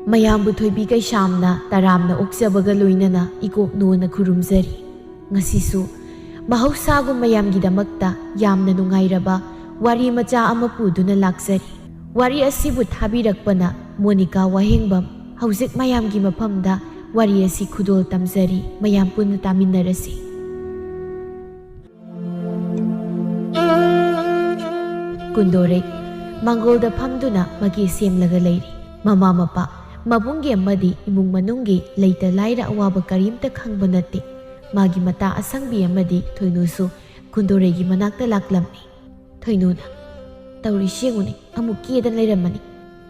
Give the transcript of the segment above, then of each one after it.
ꯃꯌꯥꯝꯕꯨ ꯊꯣꯏꯕꯤ ꯀꯩꯁꯥꯝꯅ ꯇꯔꯥꯝꯅ ꯑꯣꯛꯆꯕꯒ ꯂꯣꯏꯅꯅ ꯏꯀꯣꯛꯅꯣꯅ ꯈꯨꯔꯨꯝꯖꯔꯤ꯫ ꯉꯁꯤꯁꯨ ꯃꯍꯧꯁꯥꯒꯨꯝ ꯃꯌꯥꯝꯒꯤꯗꯃꯛꯇ ꯌꯥꯝꯅ ꯅꯨꯡꯉꯥꯏꯔꯕ ꯋꯥꯔꯤ ꯃꯆꯥ ꯑꯃ ꯄꯨꯗꯨꯅ ꯂꯥꯛꯆꯔꯤ꯫ ꯋꯥꯔꯤ ꯑꯁꯤꯕꯨ ꯊꯥꯕꯤꯔꯛꯄꯅ ꯃꯣꯅꯤꯀꯥ ꯋꯥꯍꯦꯡꯕꯝ꯫ ꯍꯧꯖꯤꯛ ꯃꯌꯥꯝꯒꯤ ꯃꯐꯝꯗ ꯋꯥꯔꯤ ꯑꯁꯤ ꯈꯨꯗꯣꯜ ꯇꯝꯖꯔꯤ꯫ ꯃꯌꯥꯝ ꯄꯨꯟꯅ ꯇꯥꯃꯤꯟꯅꯔꯁꯤ꯫ ꯀꯨꯟꯗꯣꯔꯩ ꯃꯥꯡꯒꯣꯜꯗ ꯐꯝꯗꯨꯅ ꯃꯒꯦ ꯁꯦꯝꯂꯒ ꯂꯩꯔꯤ꯫ ꯃꯃꯥ ꯃꯄꯥ ꯃꯕꯨꯡꯒꯤ ꯑꯃꯗꯤ ꯏꯃꯨꯡ ꯃꯅꯨꯡꯒꯤ ꯂꯩꯇ ꯂꯥꯏꯔ ꯑꯋꯥꯕ ꯀꯔꯤꯝꯇ ꯈꯪꯕ ꯅꯠꯇꯦ꯫ ꯃꯥꯒꯤ ꯃꯇꯥ ꯑꯁꯪꯕꯤ ꯑꯃꯗꯤ ꯊꯣꯏꯅꯨꯁꯨ ꯀꯨꯟꯗꯣꯔꯩꯒꯤ ꯃꯅꯥꯛꯇ ꯂꯥꯛꯂꯝꯃꯤ꯫ ꯊꯣꯏꯅꯨꯅ ꯇꯧꯔꯤꯁꯤ ꯌꯦꯡꯉꯨꯅꯦ, ꯑꯃꯨꯛ ꯀꯦꯗꯅ ꯂꯩꯔꯝꯃꯅꯤ꯫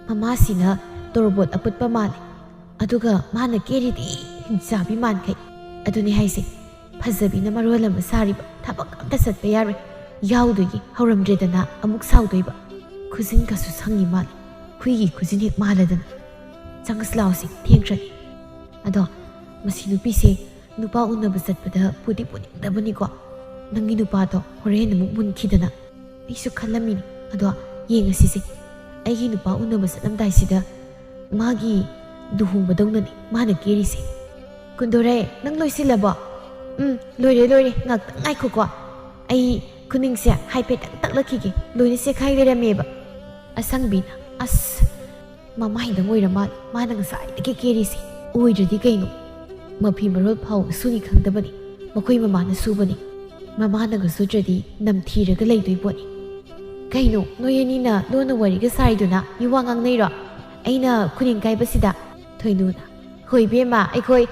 ꯃꯃꯥꯁꯤꯅ ꯇꯣꯔꯕꯣꯠ ꯑꯄꯨꯠꯄ ꯃꯥꯜꯂꯦ, ꯑꯗꯨꯒ ꯃꯥꯅ ꯀꯦꯔꯤꯗꯤ ꯍꯤꯡꯆꯥꯕꯤ ꯃꯥꯟꯈꯩ꯫ ꯑꯗꯨꯅꯤ ꯍꯥꯏꯁꯦ, ꯐꯖꯕꯤꯅ ꯃꯔꯣꯜ ꯑꯃ ꯁꯥꯔꯤꯕ, ꯊꯕꯛ ꯑꯝꯇ ꯆꯠꯄ ꯌꯥꯔꯣꯏ, ꯌꯥꯎꯗꯣꯏꯒꯤ ꯍꯧꯔꯝꯗ꯭ꯔꯦꯗꯅ ꯑꯃꯨꯛ ꯁꯥꯎꯗꯣꯏꯕ꯫ ꯈꯨꯖꯤꯟꯒꯁꯨ ꯁꯪꯉꯤ ꯃꯥꯜꯂꯦ, ꯍꯨꯏꯒꯤ ꯈꯨꯖꯤꯟ ꯍꯦꯛ ꯃꯥꯜꯂꯗꯅ꯫ ꯆꯪꯉꯁꯤ ꯂꯥꯎꯁꯤ, ꯊꯦꯡꯈ꯭ꯔꯅꯤ꯫ ꯑꯗꯣ ꯃꯁꯤ ꯅꯨꯄꯤꯁꯦ ꯅꯨꯄꯥ ꯎꯅꯕ ꯆꯠꯄꯗ ꯄꯨꯗꯤ ꯄꯨꯅꯤꯡꯗꯕꯅꯤꯀꯣ꯫ ꯅꯪꯒꯤ ꯅꯨꯄꯥꯗꯣ ꯍꯣꯔꯦꯟ ꯑꯃꯨꯛ ꯃꯨꯟꯈꯤꯗꯅ꯫ ꯑꯩꯁꯨ ꯈꯜꯂꯝꯃꯤꯅꯤ, ꯑꯗꯣ ꯌꯦꯡꯉꯁꯤꯁꯦ, ꯑꯩꯒꯤ ꯅꯨꯄꯥ ꯎꯅꯕ ꯆꯠꯂꯝꯗꯥꯏꯁꯤꯗ ꯃꯥꯒꯤ ꯂꯨꯍꯣꯡꯕꯗꯧꯅꯅꯤ ꯃꯥꯅ ꯀꯦꯔꯤꯁꯦ꯫ ꯀꯨꯟꯗꯣꯔꯩ, ꯅꯪ ꯂꯣꯏꯁꯤꯜꯂꯕꯣ? ꯂꯣꯏꯔꯦ, ꯉꯥꯛꯇꯪ ꯉꯥꯏꯈꯣꯀꯣ, ꯑꯩ ꯈꯨꯅꯤꯡꯁꯦ ꯍꯥꯏꯐꯦꯠꯇꯪ ꯇꯛꯂꯛꯈꯤꯒꯦ, ꯂꯣꯏꯅ ꯆꯦꯈꯥꯏ ꯂꯩꯔꯝꯃꯦꯕ꯫ ꯑꯁꯪꯕꯤꯅ ꯑꯁ ꯃꯃꯥꯏꯗꯪ ꯑꯣꯏꯔ ꯃꯥꯜꯂꯦ ꯃꯥꯅ ꯉꯁꯥꯏꯗꯒꯤ ꯀꯦꯔꯤꯁꯦ꯫ ꯑꯣꯏꯗ꯭ꯔꯗꯤ ꯀꯩꯅꯣ, ꯃꯐꯤ ꯃꯔꯣꯜ ꯐꯥꯎ ꯁꯨꯅꯤ ꯈꯪꯗꯕꯅꯤ, ꯃꯈꯣꯏ ꯃꯃꯥꯅ ꯁꯨꯕꯅꯤ꯫ ꯃꯃꯥꯅꯒ ꯁꯨꯗ꯭ꯔꯗꯤ ꯅꯝꯊꯤꯔꯒ ꯂꯩꯗꯣꯏ ꯄꯣꯠꯅꯤ꯫ ꯀꯩꯅꯣ ꯅꯣꯏ ꯑꯅꯤꯅ ꯂꯣꯟꯅ ꯋꯥꯔꯤꯒ ꯁꯥꯔꯤꯗꯨꯅ, ꯃꯤꯋꯥ ꯉꯥꯡꯅꯩꯔꯣ ꯑꯩꯅ ꯈꯨꯅꯤꯡ ꯀꯥꯏꯕꯁꯤꯗ? ꯊꯣꯏꯅꯨꯅ ꯍꯣꯏ ꯕꯦꯝꯃ, ꯑꯩꯈꯣꯏ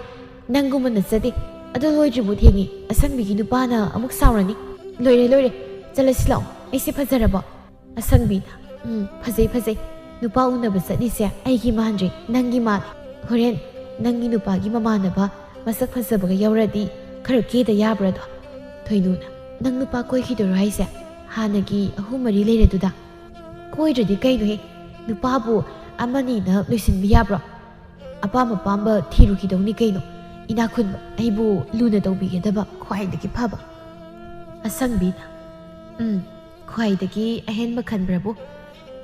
ꯅꯪꯒꯨꯝꯕ ꯅꯠꯆꯗꯦ, ꯑꯗꯨ ꯂꯣꯏꯗ꯭ꯔꯤꯕꯣ ꯊꯦꯡꯉꯤ, ꯑꯁꯪꯕꯤꯒꯤ ꯅꯨꯄꯥꯅ ꯑꯃꯨꯛ ꯁꯥꯎꯔꯅꯤ꯫ ꯂꯣꯏꯔꯦ, ꯆꯠꯂꯁꯤ ꯂꯥꯛꯑꯣ, ꯑꯩꯁꯦ ꯐꯖꯔꯕꯣ? ꯑꯁꯪꯕꯤꯅ ꯐꯖꯩ, ꯅꯨꯄꯥ ꯎꯅꯕ ꯆꯠꯂꯤꯁꯦ ꯑꯩꯒꯤ ꯃꯥꯟꯗ꯭ꯔꯦ, ꯅꯪꯒꯤ ꯃꯥꯜꯂꯦ꯫ ꯍꯣꯔꯦꯟ ꯅꯪꯒꯤ ꯅꯨꯄꯥꯒꯤ ꯃꯃꯥꯟꯅꯕ ꯃꯁꯛ ꯐꯖꯕꯒ ꯌꯧꯔꯗꯤ ꯈꯔ ꯀꯦꯗ ꯌꯥꯕ꯭ꯔꯥꯗꯣ? ꯊꯣꯏꯅꯨꯅ ꯅꯪ ꯅꯨꯄా ꯀꯣꯏꯈꯤꯗꯣꯏꯔꯣ ꯍꯥꯏꯁꯦ? ꯍꯥꯟꯅꯒꯤ 3-4 ꯂꯩꯔꯗꯨꯗ? ꯀꯣꯏꯗ꯭ꯔꯗꯤ ꯀꯩꯅꯣꯍꯦ, ꯅꯨꯄꯥꯕꯨ ꯑꯃꯅꯤꯅ ꯂꯣꯏꯁꯤꯟꯕ ꯌꯥꯕ꯭ꯔꯣ? ꯑꯄꯥꯝꯕ ꯊꯤꯔꯨꯈꯤꯗꯧꯅꯤ ꯀꯩꯅꯣ, ꯏꯅꯥꯛ ꯈꯨꯟꯕ, ꯑꯩꯕꯨ ꯂꯨꯅ ꯇꯧꯕꯤꯒꯗꯕ ꯈ꯭ꯋꯥꯏꯗꯒꯤ ꯐꯕ꯫ ꯑꯁꯪꯕꯤꯅ ꯈ꯭ꯋꯥꯏꯗꯒꯤ ꯑꯍꯦꯟꯕ ꯈꯟꯕ꯭ꯔꯕꯨ?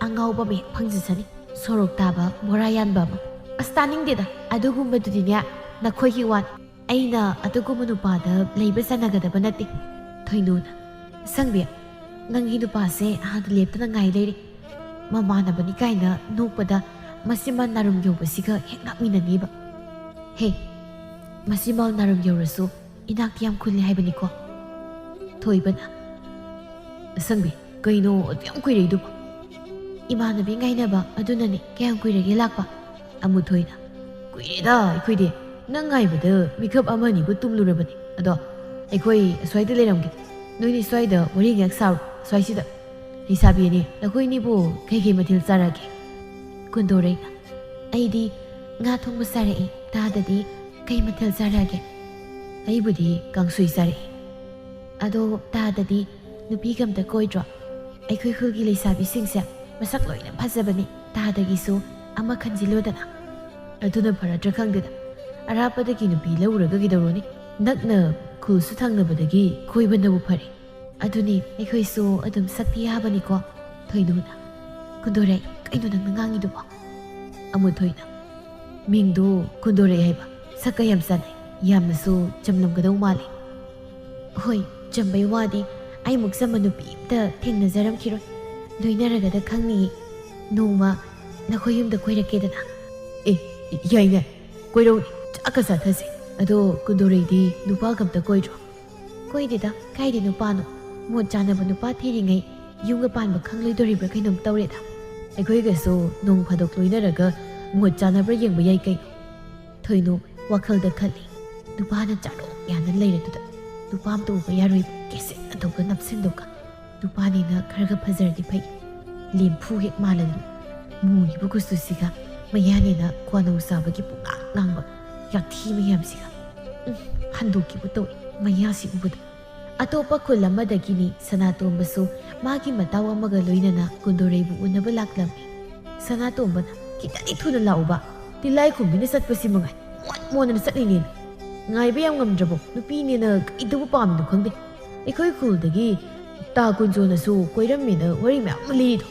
ꯑꯉꯥꯎꯕ ꯑꯃ ꯍꯦꯛ ꯐꯪꯖꯁꯅꯤ, ꯁꯣꯔꯣꯛ ꯇꯥꯕ ꯕꯣꯔꯥ ꯌꯥꯟꯕ ꯑꯃ꯫ ꯑꯁ ꯇꯥꯅꯤꯡꯗꯦꯗ, ꯑꯗꯨꯒꯨꯝꯕꯗꯨꯗꯤꯅꯦ ꯅꯈꯣꯏꯒꯤ ꯋꯥꯅꯤ, ꯑꯩꯅ ꯑꯗꯨꯒꯨꯝꯕ ꯅꯨꯄꯥꯗ ꯂꯩꯕ ꯆꯥꯟꯅꯒꯗꯕ ꯅꯠꯇꯦ꯫ ꯊꯣꯏꯅꯨꯅ ꯑꯁꯪꯕꯤ, ꯅꯪꯒꯤ ꯅꯨꯄꯥꯁꯦ ꯍꯥꯟꯅ ꯂꯦꯞꯇꯅ ꯉꯥꯏ ꯂꯩꯔꯤ, ꯃꯃꯥꯟꯅꯕꯅꯤ ꯀꯥꯏꯅ ꯅꯣꯛꯄꯗ ꯃꯆꯤꯟꯕꯥꯜ ꯅꯥꯔꯨꯝ ꯌꯧꯕꯁꯤꯒ ꯍꯦꯛ ꯂꯥꯛꯃꯤꯟꯅꯅꯤꯕ꯫ ꯍꯦ, ꯃꯆꯤꯟꯕꯥꯜ ꯅꯥꯔꯨꯝ ꯌꯧꯔꯁꯨ ꯏꯅꯥꯛꯇꯤ ꯌꯥꯝ ꯈꯨꯜꯂꯦ ꯍꯥꯏꯕꯅꯤꯀꯣ꯫ ꯊꯣꯏꯕꯅ ꯑꯁꯪꯕꯤ, ꯀꯩꯅꯣ ꯑꯗꯨ ꯌꯥꯝ ꯀꯨꯏꯔꯛꯏꯗꯨꯕꯣ? ꯏꯃꯥꯟꯅꯕꯤ ꯉꯥꯏꯅꯕ, ꯑꯗꯨꯅꯅꯦ꯫ ꯀꯌꯥꯝ ꯀꯨꯏꯔꯒꯦ ꯂꯥꯛꯄ? ꯑꯃꯨꯊꯣꯏꯅ ꯀꯨꯏꯔꯦꯗ ꯑꯩꯈꯣꯏꯗꯤ, ꯅꯪ ꯉꯥꯏꯕꯗ ꯃꯤꯀꯞ ꯑꯃꯅꯤꯕꯨ ꯇꯨꯝꯂꯨꯔꯕꯅꯤ꯫ ꯑꯗꯣ ꯑꯩꯈꯣꯏ ꯑꯁ꯭ꯋꯥꯏꯗ ꯂꯩꯔꯝꯒꯦ, ꯅꯣꯏꯅꯤ ꯁ꯭ꯋꯥꯏꯗ ꯋꯥꯔꯤ ꯉꯥꯛ ꯁꯥꯔꯣ ꯁ꯭ꯋꯥꯏꯁꯤꯗ꯫ ꯂꯩꯁꯥꯕꯤ ꯑꯅꯤ, ꯅꯈꯣꯏꯅꯤꯕꯨ ꯀꯩ ꯃꯊꯦꯜ ꯆꯥꯔꯒꯦ? ꯀꯨꯟꯗꯣꯔꯩꯅ ꯑꯩꯗꯤ ꯉꯥ ꯊꯣꯡꯕ ꯆꯥꯔꯛꯏ, ꯇꯥꯗꯗꯤ ꯀꯩ ꯃꯊꯦꯜ ꯆꯥꯔꯛꯑꯒꯦ? ꯑꯩꯕꯨꯗꯤ ꯀꯥꯡꯁꯣꯏ ꯆꯥꯔꯛꯏ꯫ ꯑꯗꯣ ꯇꯥꯗꯗꯤ ꯅꯨꯄꯤꯒ ꯑꯝꯇ ꯀꯣꯏꯗ꯭ꯔꯣ? ꯑꯩꯈꯣꯏ ꯈꯨꯜꯒꯤ ꯂꯩꯁꯥꯕꯤꯁꯤꯡꯁꯦ ꯃꯁꯛ ꯂꯣꯏꯅ ꯐꯖꯕꯅꯤ, ꯇꯥꯗꯒꯤꯁꯨ ꯑꯃ ꯈꯟꯖꯤꯜꯂꯣꯗꯅ꯫ ꯑꯗꯨꯅ ꯐꯔꯗ꯭ꯔꯥ ꯈꯪꯗꯦꯗ, ꯑꯔꯥꯞꯄꯗꯒꯤ ꯅꯨꯄꯤ ꯂꯧꯔꯒ ꯀꯩꯗꯧꯔꯨꯅꯤ, ꯅꯛꯅ ꯈꯨꯜꯁꯨ ꯊꯪꯅꯕꯗꯒꯤ ꯀꯣꯏꯕꯅꯕꯨ ꯐꯔꯦ꯫ ꯑꯗꯨꯅꯤ ꯑꯩꯈꯣꯏꯁꯨ ꯑꯗꯨꯝ ꯁꯛꯄꯤ ꯌꯥꯕꯅꯤꯀꯣ꯫ ꯊꯣꯏꯅꯨꯅ ꯀꯨꯟꯗꯣꯔꯩ, ꯀꯩꯅꯣ ꯅꯪꯅ ꯉꯥꯡꯉꯤꯗꯨꯕꯣ? ꯑꯃꯨꯊꯣꯏꯅ ꯃꯤꯡꯗꯨ ꯀꯨꯟꯗꯣꯔꯩ ꯍꯥꯏꯕ, ꯁꯛꯀ ꯌꯥꯝ ꯆꯥꯟꯅꯩ, ꯌꯥꯝꯅꯁꯨ ꯆꯝꯂꯝꯒꯗꯧ ꯃꯥꯜꯂꯤ꯫ ꯍꯣꯏ, ꯆꯝꯕꯩ ꯋꯥꯗꯤ ꯑꯩꯃꯨꯛ ꯆꯝꯕ ꯅꯨꯄꯤ ꯑꯝꯇ ꯊꯦꯡꯅꯖꯔꯝꯈꯤꯔꯣꯏ, ꯂꯣꯏꯅꯔꯒꯗ ꯈꯪꯅꯤꯌꯦ꯫ ꯅꯣꯡꯃ ꯅꯈꯣꯏ ꯌꯨꯝꯗ ꯀꯣꯏꯔꯛꯀꯦꯗꯅ꯫ ꯌꯥꯏꯅꯦ, ꯀꯣꯏꯔꯧꯅꯤ, ꯆꯥꯛꯀ ꯆꯥꯊꯁꯦ꯫ ꯑꯗꯣ ꯀꯨꯟꯗꯣꯔꯩꯗꯤ ꯅꯨꯄꯥꯒ ꯑꯝꯇ ꯀꯣꯏꯗ꯭ꯔꯣ? ꯀꯣꯏꯗꯦꯗ, ꯀꯥꯏꯗꯦ ꯅꯨꯄꯥꯅꯣ, ꯃꯣꯠ ꯆꯥꯅꯕ ꯅꯨꯄꯥ ꯊꯤꯔꯤꯉꯩ ꯌꯨꯝꯒ ꯄꯥꯟꯕ ꯈꯪꯂꯣꯏꯗꯣꯔꯤꯕ꯭ꯔꯥ ꯀꯩꯅꯣꯝ ꯇꯧꯔꯦꯗ꯫ ꯑꯩꯈꯣꯏꯒꯁꯨ ꯅꯣꯡ ꯐꯥꯗꯣꯛ ꯂꯣꯏꯅꯔꯒ ꯃꯣꯠ ꯆꯥꯅꯕ꯭ꯔꯥ ꯌꯦꯡꯕ ꯌꯥꯏ ꯀꯩꯅꯣ꯫ ꯊꯣꯏꯅꯨ ꯋꯥꯈꯜꯗ ꯈꯜꯂꯤ, ꯅꯨꯄꯥꯅ ꯆꯥꯔꯣꯛ ꯌꯥꯅ ꯂꯩꯔꯗꯨꯗ ꯅꯨꯄꯥ ꯑꯝꯇ ꯎꯕ ꯌꯥꯔꯣꯏꯕ, ꯀꯦꯁꯦꯠ ꯑꯗꯨꯒ ꯅꯞꯁꯤꯟꯗꯨꯒ꯫ ꯅꯨꯄꯥꯅꯤꯅ ꯈꯔꯒ ꯐꯖꯔꯗꯤ ꯐꯩ, ꯂꯦꯝꯐꯨ ꯍꯦꯛ ꯃꯥꯜꯂꯗꯅ, ꯃꯨꯔꯤꯕ ꯀꯨꯆꯨꯁꯤꯒ ꯃꯌꯥꯅꯤꯅ ꯀ꯭ꯋꯥꯅꯧ ꯆꯥꯕꯒꯤ ꯄꯨꯡꯉꯥꯡ ꯉꯥꯡꯕ ꯌꯥꯊꯤ ꯃꯌꯥꯝꯁꯤꯒ ꯍꯟꯗꯣꯛꯈꯤꯕ ꯇꯧꯏ ꯃꯌꯥꯁꯤ ꯎꯕꯗ꯫ ꯑꯇꯣꯞꯄ ꯈꯨꯜ ꯑꯃꯗꯒꯤꯅꯤ ꯁꯅꯥꯇꯣꯝꯕꯁꯨ ꯃꯥꯒꯤ ꯃꯇꯥꯎ ꯑꯃꯒ ꯂꯣꯏꯅꯅ ꯀꯨꯟꯗꯣꯔꯩꯕꯨ ꯎꯅꯕ ꯂꯥꯛꯂꯝꯃꯤ꯫ ꯁꯅꯥꯇꯣꯝꯕꯅ ꯈꯤꯇꯪꯗꯤ ꯊꯨꯅ ꯂꯥꯛꯎꯕ, ꯇꯤꯜꯂꯥꯏꯈꯨꯝꯕꯤꯅ ꯆꯠꯄꯁꯤ ꯃꯉꯥꯏ ꯃꯣꯟ ꯃꯣꯟꯗꯅ ꯆꯠꯂꯤꯅꯦꯅ꯫ ngài bây em ngầm trà bộ nụ pi nè nè ít đâu bám được không đi ai khơi khul đấy gi ta quân cho nó su quay ra mình ở quay mẹ mà li thôi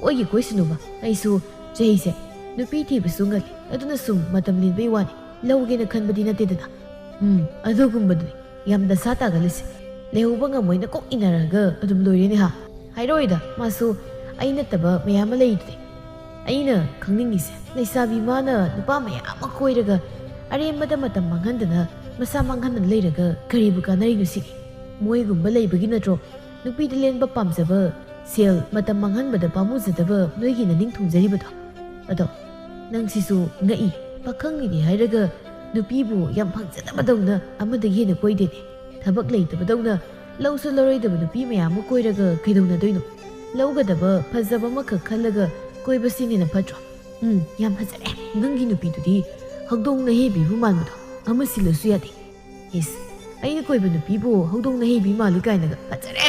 quay gì quay xin mà ai su chơi sẽ nụ pi thì bị sung ngật ở đó nó sung mà tâm linh bây quan lâu cái nó khăn body nó tê ở đâu cũng bận yam đã sát ta cái gì leo băng ở mới nó cốc in ra cái ở đâu lôi đi ha hay rồi đó mà su ai nè tập mẹ mà lấy đi ai nè khăng ninh gì này sao bị mà nè nụ ba mẹ mà quay ra cái अरे मत मांगहन मसा मांगहन लेरगा करीबु कानरी नुसी मोइगुम्बा लेबगी नत्रो नुपीद लेनबा पामजब cell मत मांगहनबदा पामुजदब नोइगी ननिंग थुंजरिबदो अदो नंगसिसु ngai पाखंगिनि हाइरगा नुपीबु याम फंगजदबदौना अमदा हेना कोइदेने थबक लेतबदौना लौसु लरोइदब नुपी मयाम कोइरगा कैदौना दोइनो लौगदब फजब मख खलगा कोइबसिनिना फट्रो याम फजरे नंगी नुपीदुदी हौदोंग नहेबीबु मानबदो अमा सिलसु यादे इस अइना कोइबा नुपीबु हौदोंग नहेबी मालु काइनागा फजरे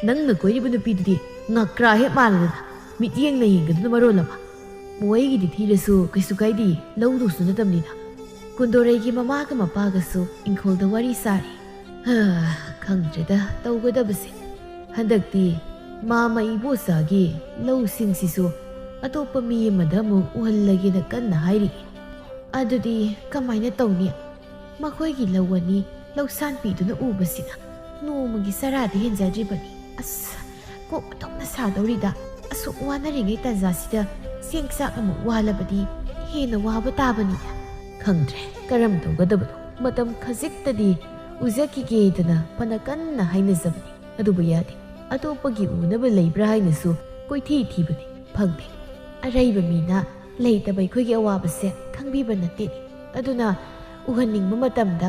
नंगना कोइरिबा नुपीदुदी ngakra he malana mityeng na yenggaduna marolama moigidi thirasu kaisu kaidi lawdu suna tamnina kundorei gi mama ka mapa ga su ingkhol da wari sari khangdreda tawgadabase handakti mama ibosa gi law sing sisu atopa mi madamu uhallagi na kanna hairi adudi kamaina tawni makhoi gi lawani lawsan pi duna ubasina no magi saradi henjadribani as ko tokna sadorida asu wanari tanjasida sengsak amu walabadi hena waba tabani khangdre karam tawgadabado matam khajiktadi uzaki gedana panakanna haina zabani adubu yadi atopagi unaba leibra hainasu koithi thibani phangde araiba mina leitabai khoigi awabase khangbiba natte aduna uhaningba matamda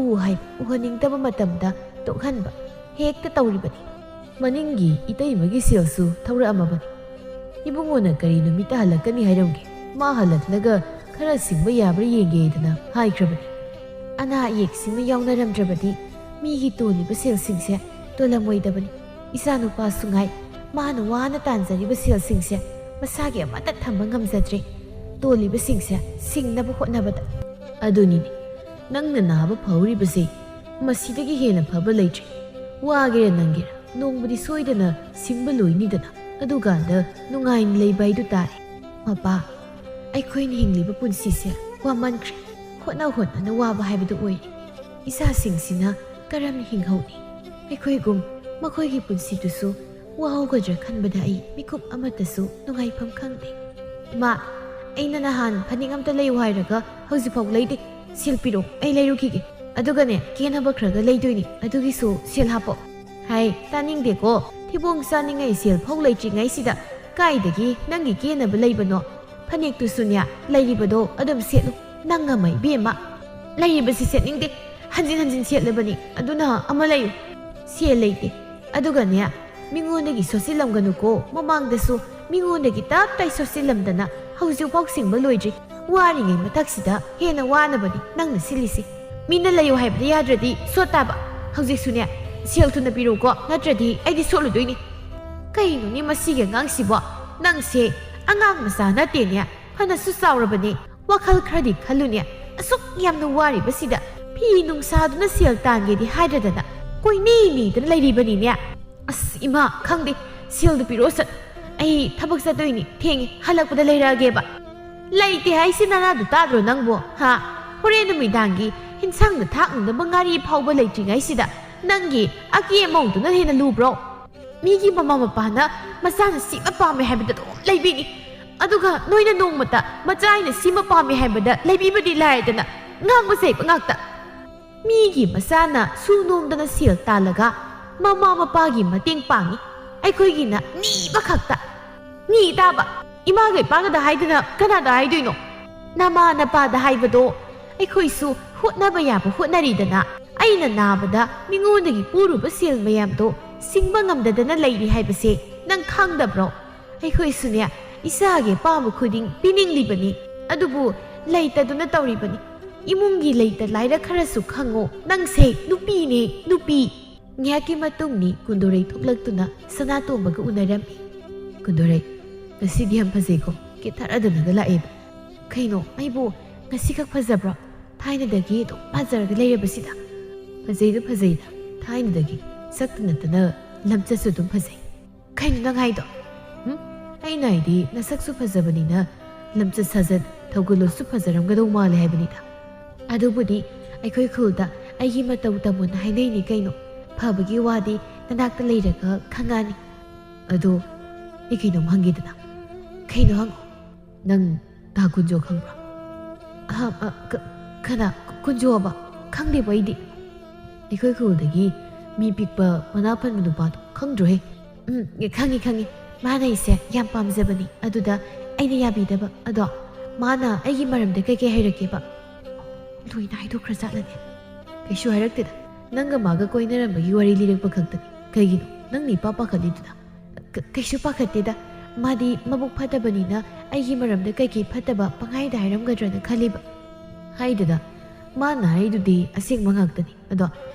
uhai uhaningtaba matamda tokhanba hekta tawribani maningi itaimagi selsu thawra amabani ibungona kari numita halakani hairamge ma halaklaga khara singba yabra yengedana haikrabani ana yeksima yawnarambdrabadi migi toliba selsingse tolamoidabani isanu pa sungai mana wana tanjariba selsingse masagi amata thamba ngamjadre toliba singse singnaba hotnabada aduni nangna naba phawribase masidagi hena phaba leitre wagera nangera nongbudi soidana singba loinidana aduganda nungain leibai tare mapa aikoin hingliba punsise wamankre hotna hotna waba haibadu oi isa singsina karam hinghauni aikoi gum makoi gi punsi tusu wahaugadra khanbada ai mikup amatasu nungai pham khangde ma aina nahan phaning amta lei wairaga hauji phok leide silpiro ai leirukige adugane kena bakhraga leidoini adugi su sil hapo hai taning deko thibong saningai sel phok leitringai sida kaidagi nangi kena ba leibano phanek tu sunya leiribado adum selu nanga mai bema leiribasi setningde hanjin hanjin setlebani aduna amalai sel leite adugane mingondagi sosilamganu ko mamangdasu mingondagi tap tai sosilamdana hauju phok singba loidri waringai mataksida hena wanabani nangna silisi mina layo haibda yadradi sotaba hauji sunya sel thuna piru ko natradi aidi soludoini kaino ni masige ngangsibo nangse angang masa na tenya phana su saurabani wakhal khradi khalunya asuk yamna wari basida phi nungsa duna sel tange di haidadana koi ni dana lairibani nya as ima khangde sel du piru sat ai thabak satoini thengi halakpada leirage ba laite haisina na du tadro nangbo ha hore nu midangi hinsang na thak na bangari phauba leitringai sida nangi aki amount na hena lubro migi mama mapana masana sima pame habida do leibini aduga noina nongmata machaina sima pame habida leibibadi laidana ngangba sei ngakta migi masana sunomdana sil talaga mama mapagi mating pangi aikhoigi na ni bakhakta ni daba ima gai paga da haidana kana da haiduino nama na pa da haibado aikhoisu hotnaba yaba hotnaridana aina nabada mingondagi puruba sel mayamdo singba ngamdadana leiri haibase nang khangdabro aikhoi sunya isage pamu khuding pininglibani adubu leitaduna tawribani imungi leita laira kharasu khango nang se nupi ne nupi nyaki matungni kundorei thuklaktuna sanatombaga unarami kundorei ngasi diam phajeko ke tharadana gala e kaino aibo ngasi khak phajabro ꯊꯥꯏꯅꯗꯒꯤ ꯑꯗꯨꯝ ꯐꯖꯔꯒ ꯂꯩꯔꯕꯁꯤꯗ ꯐꯖꯩꯗ ꯊꯥꯏꯅꯗꯒꯤ ꯁꯛꯇ ꯅꯠꯇꯅ ꯂꯝꯆꯠꯁꯨ ꯑꯗꯨꯝ ꯐꯖꯩ ꯀꯩꯅꯣ ꯅꯪ ꯍꯥꯏꯗꯣ ꯑꯩꯅ ꯍꯥꯏꯗꯤ ꯅꯁꯛꯁꯨ ꯐꯖꯕꯅꯤꯅ ꯂꯝꯆꯠ ꯁꯥꯖꯠ ꯊꯧꯒꯜꯂꯣꯟꯁꯨ ꯐꯖꯔꯝꯒꯗꯧ ꯃꯥꯜꯂꯦ ꯍꯥꯏꯕꯅꯤꯗ ꯑꯗꯨꯕꯨꯗꯤ ꯑꯩꯈꯣꯏ ꯈꯨꯜꯗ ꯑꯩꯒꯤ ꯃꯇꯧ ꯇꯝꯃꯣꯅ ꯍꯥꯏꯅꯩꯅꯤ ꯀꯩꯅꯣ ꯐꯕꯒꯤ ꯋꯥꯗꯤ ꯅꯅꯥꯛꯇ ꯂꯩꯔꯒ ꯈꯪꯉꯥꯅꯤ ꯑꯗꯣ ꯑꯩ ꯀꯩꯅꯣꯝ ꯍꯪꯒꯦꯗꯅ ꯀꯩꯅꯣ ꯍꯪꯉꯣ ꯅꯪ ꯇꯥ ꯀꯨꯟꯖꯣ ꯈꯪꯕ꯭ꯔꯣ ꯀꯅꯥ ꯀꯨꯟꯖꯣꯕ ꯈꯪꯗꯦꯕ ꯑꯩꯗꯤ ꯑꯩꯈꯣꯏ ꯈꯨꯜꯗꯒꯤ ꯃꯤ ꯄꯤꯛꯄ ꯃꯅꯥ ꯐꯟꯕ ꯅꯨꯄꯥꯗꯣ ꯈꯪꯗ꯭ꯔꯣꯍꯦ ꯈꯪꯉꯤ ꯃꯥꯅ ꯑꯩꯁꯦ ꯌꯥꯝ ꯄꯥꯝꯖꯕꯅꯤ ꯑꯗꯨꯗ ꯑꯩꯅ ꯌꯥꯕꯤꯗꯕ ꯑꯗꯣ ꯃꯥꯅ ꯑꯩꯒꯤ ꯃꯔꯝꯗ ꯀꯩꯀꯩ ꯍꯥꯏꯔꯛꯀꯦꯕ ꯂꯣꯏꯅ ꯍꯥꯏꯗꯣꯛꯈ꯭ꯔ ꯆꯠꯂꯅꯤ ꯀꯩꯁꯨ ꯍꯥꯏꯔꯛꯇꯦꯗ ꯅꯪꯒ ꯃꯥꯒ ꯀꯣꯏꯅꯔꯝꯕꯒꯤ ꯋꯥꯔꯤ ꯂꯤꯔꯛꯄ ꯈꯛꯇꯅꯤ ꯀꯩꯒꯤꯅꯣ ꯅꯪꯅ ꯏꯄꯥ ꯄꯥꯈꯠꯂꯤꯗꯨꯅ ꯀꯩꯁꯨ ꯄꯥꯈꯠꯇꯦꯗ ꯃꯥꯗꯤ ꯃꯕꯨꯛ ꯐꯠꯇꯕꯅꯤꯅ ꯑꯩꯒꯤ ꯃꯔꯝꯗ ꯀꯩꯀꯩ ꯐꯠꯇꯕ ꯄꯪꯍꯥꯏꯗ ꯍꯥꯏꯔꯝꯒꯗ꯭ꯔꯅ ꯈꯜꯂꯤꯕ ꯍꯥꯏꯗꯗ ꯃꯥꯅ ꯍꯥꯏꯗꯨꯗꯤ ꯑꯁꯦꯡꯕ ꯉꯥꯛꯇꯅꯤ ꯑꯗꯣ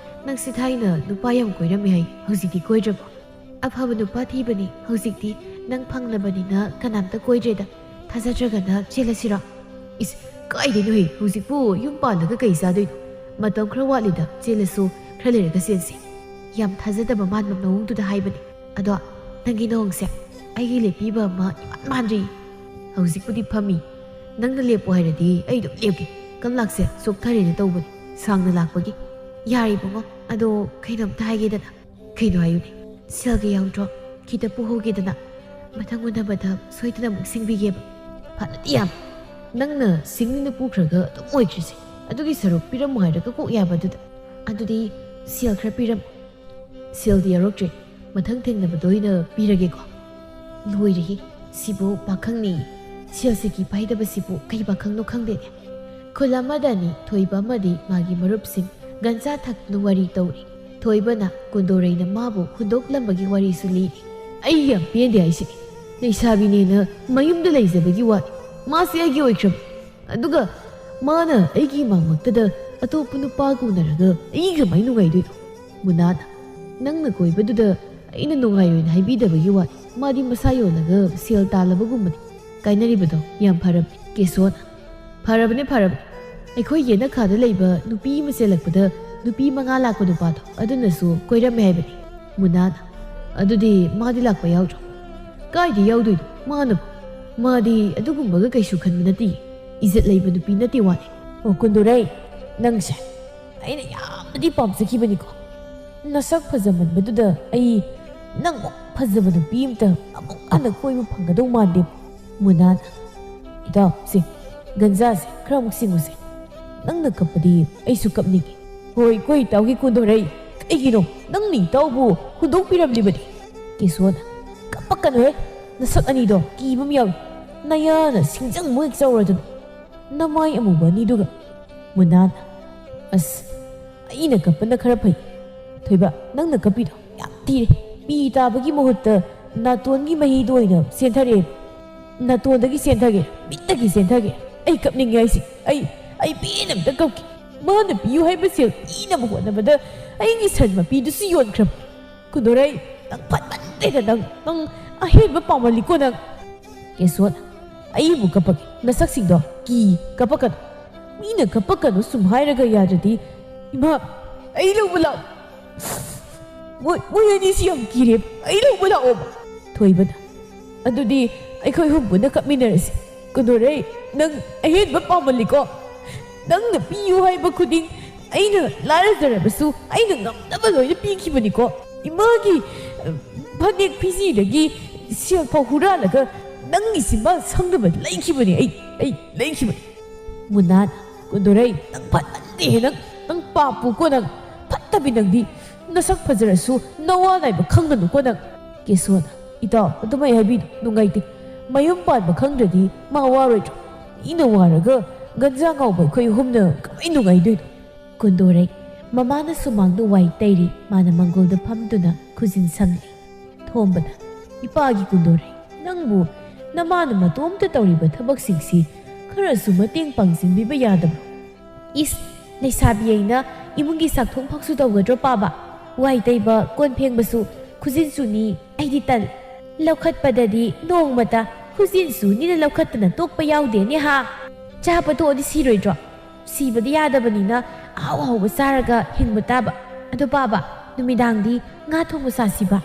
ꯅꯪꯁꯤ ꯊꯥꯏꯅ ꯅꯨꯄꯥ ꯌꯥꯝ ꯀꯣꯏꯔꯝꯃꯤ ꯍꯥꯏ ꯍꯧꯖꯤꯛꯇꯤ ꯀꯣꯏꯗ꯭ꯔꯕꯣ ꯑꯐꯕ ꯅꯨꯄꯥ ꯊꯤꯕꯅꯤ ꯍꯧꯖꯤꯛꯇꯤ ꯅꯪ ꯐꯪꯂꯕꯅꯤꯅ ꯀꯅꯥꯝꯇ ꯀꯣꯏꯗ꯭ꯔꯦꯗ ꯊꯥꯖꯗ꯭ꯔꯒꯅ ꯆꯦꯜꯂꯁꯤꯔꯣ ꯏꯁ ꯀꯥꯏꯗꯩꯅꯣꯍꯦ ꯍꯧꯖꯤꯛꯄꯨ ꯌꯨꯝ ꯄꯥꯜꯂꯒ ꯀꯩ ꯆꯥꯗꯣꯏꯅꯣ ꯃꯇꯝ ꯈꯔ ꯋꯥꯠꯂꯤꯗ ꯆꯦꯜꯂꯁꯨ ꯈꯔ ꯂꯩꯔꯒ ꯆꯦꯟꯁꯤ ꯌꯥꯝ ꯊꯥꯖꯗꯕ ꯃꯥꯟꯕ ꯃꯑꯣꯡꯗꯨꯗ ꯍꯥꯏꯕꯅꯤ ꯑꯗꯣ ꯅꯪꯒꯤ ꯅꯣꯡꯁꯦ ꯑꯩꯒꯤ ꯂꯦꯞꯄꯤꯕ ꯑꯃ ꯏꯃꯥꯟ ꯃꯥꯟꯗ꯭ꯔꯤ ꯍꯧꯖꯤꯛꯄꯨꯗꯤ ꯐꯝꯃꯤ ꯅꯪꯅ ꯂꯦꯞꯄꯣ ꯍꯥꯏꯔꯗꯤ ꯑꯩ ꯑꯗꯨꯝ ꯂꯦꯞꯀꯦ ꯀꯝꯂꯥꯛꯁꯦ ꯆꯣꯛꯊꯔꯦꯅ ꯇꯧꯕꯅꯤ ꯁꯥꯡꯅ ꯂꯥꯛꯄꯒꯤ ꯌꯥꯔꯤꯕꯉꯣ ꯑꯗꯣ ꯀꯩꯅꯣꯝꯇ ꯍꯥꯏꯒꯦꯗꯅ ꯀꯩꯅꯣ ꯍꯥꯏꯌꯨꯅꯦ ꯁꯦꯜꯒ ꯌꯥꯎꯗ꯭ꯔꯣ ꯈꯤꯇ ꯄꯨꯍꯧꯒꯦꯗꯅ ꯃꯊꯪ ꯎꯅꯕꯗ ꯁꯣꯏꯗꯅ ꯑꯃꯨꯛ ꯁꯤꯡꯕꯤꯒꯦꯕ ꯐꯅꯗꯤ ꯌꯥꯝ ꯅꯪꯅ ꯁꯤꯡꯅꯤꯅ ꯄꯨꯈ꯭ꯔꯒ ꯑꯗꯨꯝ ꯑꯣꯏꯈ꯭ꯔꯤꯁꯦ ꯑꯗꯨꯒꯤ ꯁꯔꯨꯛ ꯄꯤꯔꯝꯃꯨ ꯍꯥꯏꯔꯒ ꯀꯣꯛ ꯌꯥꯕꯗꯨꯗ ꯑꯗꯨꯗꯤ ꯁꯦꯜ ꯈꯔ ꯄꯤꯔꯝꯃꯨ ꯁꯦꯜꯗꯤ ꯌꯥꯎꯔꯛꯇ꯭ꯔꯦ ꯃꯊꯪ ꯊꯦꯡꯅꯕꯗ ꯑꯣꯏꯅ ꯄꯤꯔꯒꯦꯀꯣ ꯂꯣꯏꯔꯦꯍꯦ ꯁꯤꯕꯨ ꯄꯥꯈꯪꯅꯤ ꯁꯦꯜꯁꯤꯒꯤ ꯄꯥꯏꯗꯕꯁꯤꯕꯨ ꯀꯩ ꯄꯥꯈꯪꯅꯣ ꯈꯪꯗꯦꯅꯦ ꯈꯨꯜ ꯑꯃꯗꯅꯤ ꯊꯣꯏꯕ ꯑꯃꯗꯤ ꯃꯥꯒꯤ ꯃꯔꯨꯞꯁꯤꯡ ꯒꯟꯖꯥ ꯊꯛꯇꯨꯅ ꯋꯥꯔꯤ ꯇꯧꯔꯤ ꯊꯣꯏꯕꯅ ꯀꯨꯟꯗꯣꯔꯩꯅ ꯃꯥꯕꯨ ꯍꯨꯟꯗꯣꯛꯂꯝꯕꯒꯤ ꯋꯥꯔꯤꯁꯨ ꯂꯤꯔꯤ ꯑꯩ ꯌꯥꯝ ꯄꯦꯟꯗꯦ ꯍꯥꯏꯁꯤꯅꯤ ꯂꯩꯁꯥꯕꯤꯅꯦꯅ ꯃꯌꯨꯝꯗ ꯂꯩꯖꯕꯒꯤ ꯋꯥꯅꯤ ꯃꯥꯁꯦ ꯑꯩꯒꯤ ꯑꯣꯏꯈ꯭ꯔꯕ ꯑꯗꯨꯒ ꯃꯥꯅ ꯑꯩꯒꯤ ꯃꯥꯡꯃꯛꯇꯗ ꯑꯇꯣꯞꯄ ꯅꯨꯄꯥꯒ ꯎꯅꯔꯒ ꯑꯩ ꯀꯃꯥꯏ ꯅꯨꯡꯉꯥꯏꯗꯣꯏꯅꯣ ꯃꯨꯅꯥꯅ ꯅꯪꯅ ꯀꯣꯏꯕꯗꯨꯗ ꯑꯩꯅ ꯅꯨꯡꯉꯥꯏꯔꯣꯏꯅ ꯍꯥꯏꯕꯤꯗꯕꯒꯤ ꯋꯥꯅꯤ ꯃꯥꯗꯤ ꯃꯁꯥ ꯌꯣꯜꯂꯒ ꯁꯦꯜ ꯇꯥꯜꯂꯕꯒꯨꯝꯕꯅꯤ ꯀꯥꯏꯅꯔꯤꯕꯗꯣ ꯌꯥꯝ ꯐꯔꯕꯅꯤ ꯀꯦꯁꯣꯅ ꯐꯔꯕꯅꯤ ꯑꯩꯈꯣꯏ ꯌꯦꯅꯈꯥꯗ ꯂꯩꯕ ꯅꯨꯄꯤ ꯑꯃ ꯆꯦꯜꯂꯛꯄꯗ ꯅꯨꯄꯤ 5 ꯂꯥꯛꯄ ꯅꯨꯄꯥꯗꯣ ꯑꯗꯨꯅꯁꯨ ꯀꯣꯏꯔꯝꯃꯦ ꯍꯥꯏꯕꯅꯤ ꯃꯨꯅꯥꯅ ꯑꯗꯨꯗꯤ ꯃꯥꯗꯤ ꯂꯥꯛꯄ ꯌꯥꯎꯗ꯭ꯔꯣ ꯀꯥꯏꯗꯤ ꯌꯥꯎꯗꯣꯏꯅꯣ ꯃꯥꯅꯕꯨ ꯃꯥꯗꯤ ꯑꯗꯨꯒꯨꯝꯕꯒ ꯀꯩꯁꯨ ꯈꯟꯕ ꯅꯠꯇꯦ ꯏꯖꯠ ꯂꯩꯕ ꯅꯨꯄꯤ ꯅꯠꯇꯦ ꯋꯥꯅꯤ ꯑꯣ ꯀꯨꯟꯗꯣꯔꯩ ꯅꯪꯁꯦ ꯑꯩꯅ ꯌꯥꯝꯅꯗꯤ ꯄꯥꯝꯖꯈꯤꯕꯅꯤꯀꯣ ꯅꯁꯛ ꯐꯖꯃꯟꯕꯗꯨꯗ ꯑꯩ ꯅꯪꯃꯨꯛ ꯐꯖꯕ ꯅꯨꯄꯤ ꯑꯃꯇ ꯑꯃꯨꯛ ꯍꯟꯅ ꯀꯣꯏꯕ ꯐꯪꯒꯗꯧ ꯃꯥꯟꯗꯦ ꯃꯨꯅꯥꯅ ꯏꯇꯥꯎ ꯒꯟꯖꯥꯁꯦ ꯈꯔ ꯑꯃꯨꯛ ꯁꯤꯡꯉꯨꯁꯦ ꯅꯪꯅ ꯀꯞꯄꯗꯤ ꯑꯩꯁꯨ ꯀꯞꯅꯤꯡꯉꯤ ꯍꯣꯏ ꯀꯣꯏ ꯏꯇꯥꯎꯒꯤ ꯀꯨꯟꯗꯣꯔꯩ ꯀꯩꯒꯤꯅꯣ ꯅꯪꯅ ꯏꯇꯥꯎꯕꯨ ꯍꯨꯟꯗꯣꯛꯄꯤꯔꯝꯂꯤꯕꯅꯤ ꯀꯦꯁꯣꯅ ꯀꯞꯄꯛꯀꯅꯨꯍꯦ ꯅꯁꯛ ꯑꯅꯤꯗꯣ ꯀꯤꯕ ꯑꯃ ꯌꯥꯎꯏ ꯅꯌꯥꯅ ꯁꯤꯡꯖꯪ ꯃꯨꯛ ꯆꯥꯎꯔꯗꯅ ꯅꯃꯥꯏ ꯑꯃꯨꯕ ꯑꯅꯤꯗꯨꯒ ꯃꯨꯅꯥꯅ ꯑꯁ ꯑꯩꯅ ꯀꯞꯄꯅ ꯈꯔ ꯐꯩ ꯊꯣꯏꯕ ꯅꯪꯅ ꯀꯞꯄꯤꯗꯣ ꯌꯥꯝ ꯊꯤꯔꯦ ꯄꯤ ꯇꯥꯕꯒꯤ ꯃꯍꯨꯠꯇ ꯅꯥꯇꯣꯟꯒꯤ ꯃꯍꯤꯗꯣ ꯑꯣꯏꯅ ꯆꯦꯟꯊꯔꯛꯑꯦ ꯅꯥꯇꯣꯟꯗꯒꯤ ꯆꯦꯟꯊꯒꯦ ꯃꯤꯠꯇꯒꯤ ꯆꯦꯟꯊꯒꯦ ꯑꯩ ꯀꯞꯅꯤꯡꯉꯦ ꯍꯥꯏꯁꯤ ꯑꯩ ꯄꯦꯟꯅ ꯑꯝꯇ ꯀꯞꯀꯦ ꯃꯥꯅ ꯄꯤꯌꯨ ꯍꯥꯏꯕ ꯁꯦꯜ ꯄꯤꯅꯕ ꯍꯣꯠꯅꯕꯗ ꯑꯩꯒꯤ ꯁꯟ ꯃꯄꯤꯗꯨꯁꯨ ꯌꯣꯟꯈ꯭ꯔꯕ ꯀꯨꯟꯗꯣꯔꯩ ꯅꯪ ꯐꯠꯃꯟꯗꯦꯗ ꯅꯪ ꯑꯍꯦꯟꯕ ꯄꯥꯝꯃꯜꯂꯤꯀꯣ ꯅꯪ ꯀꯦꯁꯣꯅ ꯑꯩꯕꯨ ꯀꯞꯄꯒꯦ ꯅꯁꯛꯁꯤꯡꯗꯣ ꯀꯞꯄꯛꯀꯅꯨ ꯃꯤꯅ ꯀꯞꯄꯛꯀꯅꯨ ꯁꯨꯝ ꯍꯥꯏꯔꯒ ꯌꯥꯗ꯭ꯔꯗꯤ ꯏꯃꯥ ꯑꯩ ꯂꯧꯕ ꯂꯥꯛꯑꯣ ꯃꯣꯏ ꯑꯅꯤꯁꯤ ꯌꯥꯝ ꯀꯤꯔꯦꯕ ꯑꯩ ꯂꯧꯕ ꯂꯥꯛꯑꯣꯕ ꯊꯣꯏꯕꯅ ꯑꯗꯨꯗꯤ ꯑꯩꯈꯣꯏ ꯍꯨꯝ ꯄꯨꯟꯅ ꯀꯞꯃꯤꯟꯅꯔꯁꯤ ꯀꯨꯟꯗꯣꯔꯩ ꯅꯪ ꯑꯍꯦꯟꯕ ꯄꯥꯝꯃꯜꯂꯤꯀꯣ ꯅꯪꯅ ꯄꯤꯌꯨ ꯍꯥꯏꯕ ꯈꯨꯗꯤꯡ ꯑꯩꯅ ꯂꯥꯏꯔꯖꯔꯕꯁꯨ ꯑꯩꯅ ꯉꯝꯅꯕ ꯂꯣꯏꯅ ꯄꯤꯈꯤꯕꯅꯤꯀோ ꯏꯃꯥꯒꯤ ꯐꯅꯦꯛ ꯐꯤꯖꯤꯗꯒꯤ ꯁꯦꯜ ꯐꯥꯎ ꯍꯨꯔꯥꯜꯂꯒ ꯅꯪꯒꯤ ꯆꯤꯟꯕꯥꯜ ꯁꯪꯅꯕ ꯂꯩꯈꯤꯕꯅꯤ ꯑꯩ ꯂꯩꯈꯤꯕꯅꯤ ꯃꯨꯅꯥꯅ ꯀꯨꯟꯗꯣꯔꯩ ꯅꯪ ꯐꯠꯃꯟꯗꯦ ꯅꯪ ꯄꯥꯞꯄꯨꯀꯣ ꯅꯪ ꯐꯠꯇꯕꯤ ꯅꯪꯗꯤ ꯅꯁꯛ ꯐꯖꯔꯁꯨ ꯅꯋꯥ ꯅꯥꯏꯕ ꯈꯪꯒꯅꯨꯀꯣ ꯅꯪ ꯀꯦꯁꯣꯅ ꯏꯇꯥꯎ ꯑꯗꯨꯃꯥꯏ ꯍꯥꯏꯕꯤꯅꯨ ꯅꯨꯡꯉꯥꯏꯇꯦ ꯃꯌꯨꯝ ꯄꯥꯟꯕ ꯈꯪꯗ꯭ꯔꯗꯤ ꯃꯥ ꯋꯥꯔꯣꯏꯗ꯭ꯔꯣ ꯏꯅ ꯋꯥꯔꯒ ꯒꯟꯖꯥ ꯉꯥꯎꯕ ꯑꯩꯈꯣꯏ ꯑꯍꯨꯝꯅ ꯀꯃꯥꯏ ꯅꯨꯡꯉꯥꯏꯗꯣꯏꯅꯣ ꯀꯨꯟꯗꯣꯔꯩ ꯃꯃꯥꯅ ꯁꯨꯃꯥꯡꯗ ꯋꯥꯏ ꯇꯩꯔꯤ ꯃꯥꯅ ꯃꯪꯒꯣꯜꯗ ꯐꯝꯗꯨꯅ ꯈꯨꯖꯤꯟ ꯁꯪꯂꯤ ꯊꯣꯝꯕꯅ ꯏꯄꯥꯒꯤ ꯀꯨꯟꯗꯣꯔꯩ ꯅꯪꯕꯨ ꯅꯃꯥꯅ ꯃꯇꯣꯝꯇ ꯇꯧꯔꯤꯕ ꯊꯕꯛꯁꯤꯡꯁꯤ ꯈꯔꯁꯨ ꯃꯇꯦꯡ ꯄꯥꯡꯁꯤꯟꯕꯤꯕ ꯌꯥꯗꯕ꯭ꯔꯣ ꯏꯁ ꯂꯩꯁꯥꯕꯤ ꯑꯩꯅ ꯏꯃꯨꯡꯒꯤ ꯆꯥꯛꯊꯣꯡ ꯐꯥꯎꯁꯨ ꯇꯧꯒꯗ꯭ꯔꯣ ꯄꯥꯕ ꯋꯥꯏ ꯇꯩꯕ ꯀꯣꯟ ꯐꯦꯡꯕꯁꯨ ꯈꯨꯖꯤꯟ ꯁꯨꯅꯤ ꯑꯩꯗꯤ ꯇꯜ ꯂꯧꯈꯠꯄꯗꯗꯤ ꯅꯣꯡꯃꯇ ꯈꯨꯖꯤꯟ ꯁꯨꯅꯤꯅ ꯂꯧꯈꯠꯇꯅ ꯇꯣꯛꯄ ꯌꯥꯎꯗꯦꯅꯦ ꯍꯥ ꯆꯥꯕ ꯇꯣꯛꯑꯗꯤ ꯁꯤꯔꯣꯏꯗ꯭ꯔꯣ ꯁꯤꯕꯗꯤ ꯌꯥꯗꯕꯅꯤꯅ ꯑꯍꯥꯎ ꯑꯍꯥꯎꯕ ꯆꯥꯔꯒ ꯍꯤꯡꯕ ꯇꯥꯕ ꯑꯗꯣ ꯄꯥꯕ ꯅꯨꯃꯤꯗꯥꯡꯗꯤ ꯉꯥ ꯊꯣꯡꯕ ꯆꯥꯁꯤꯕ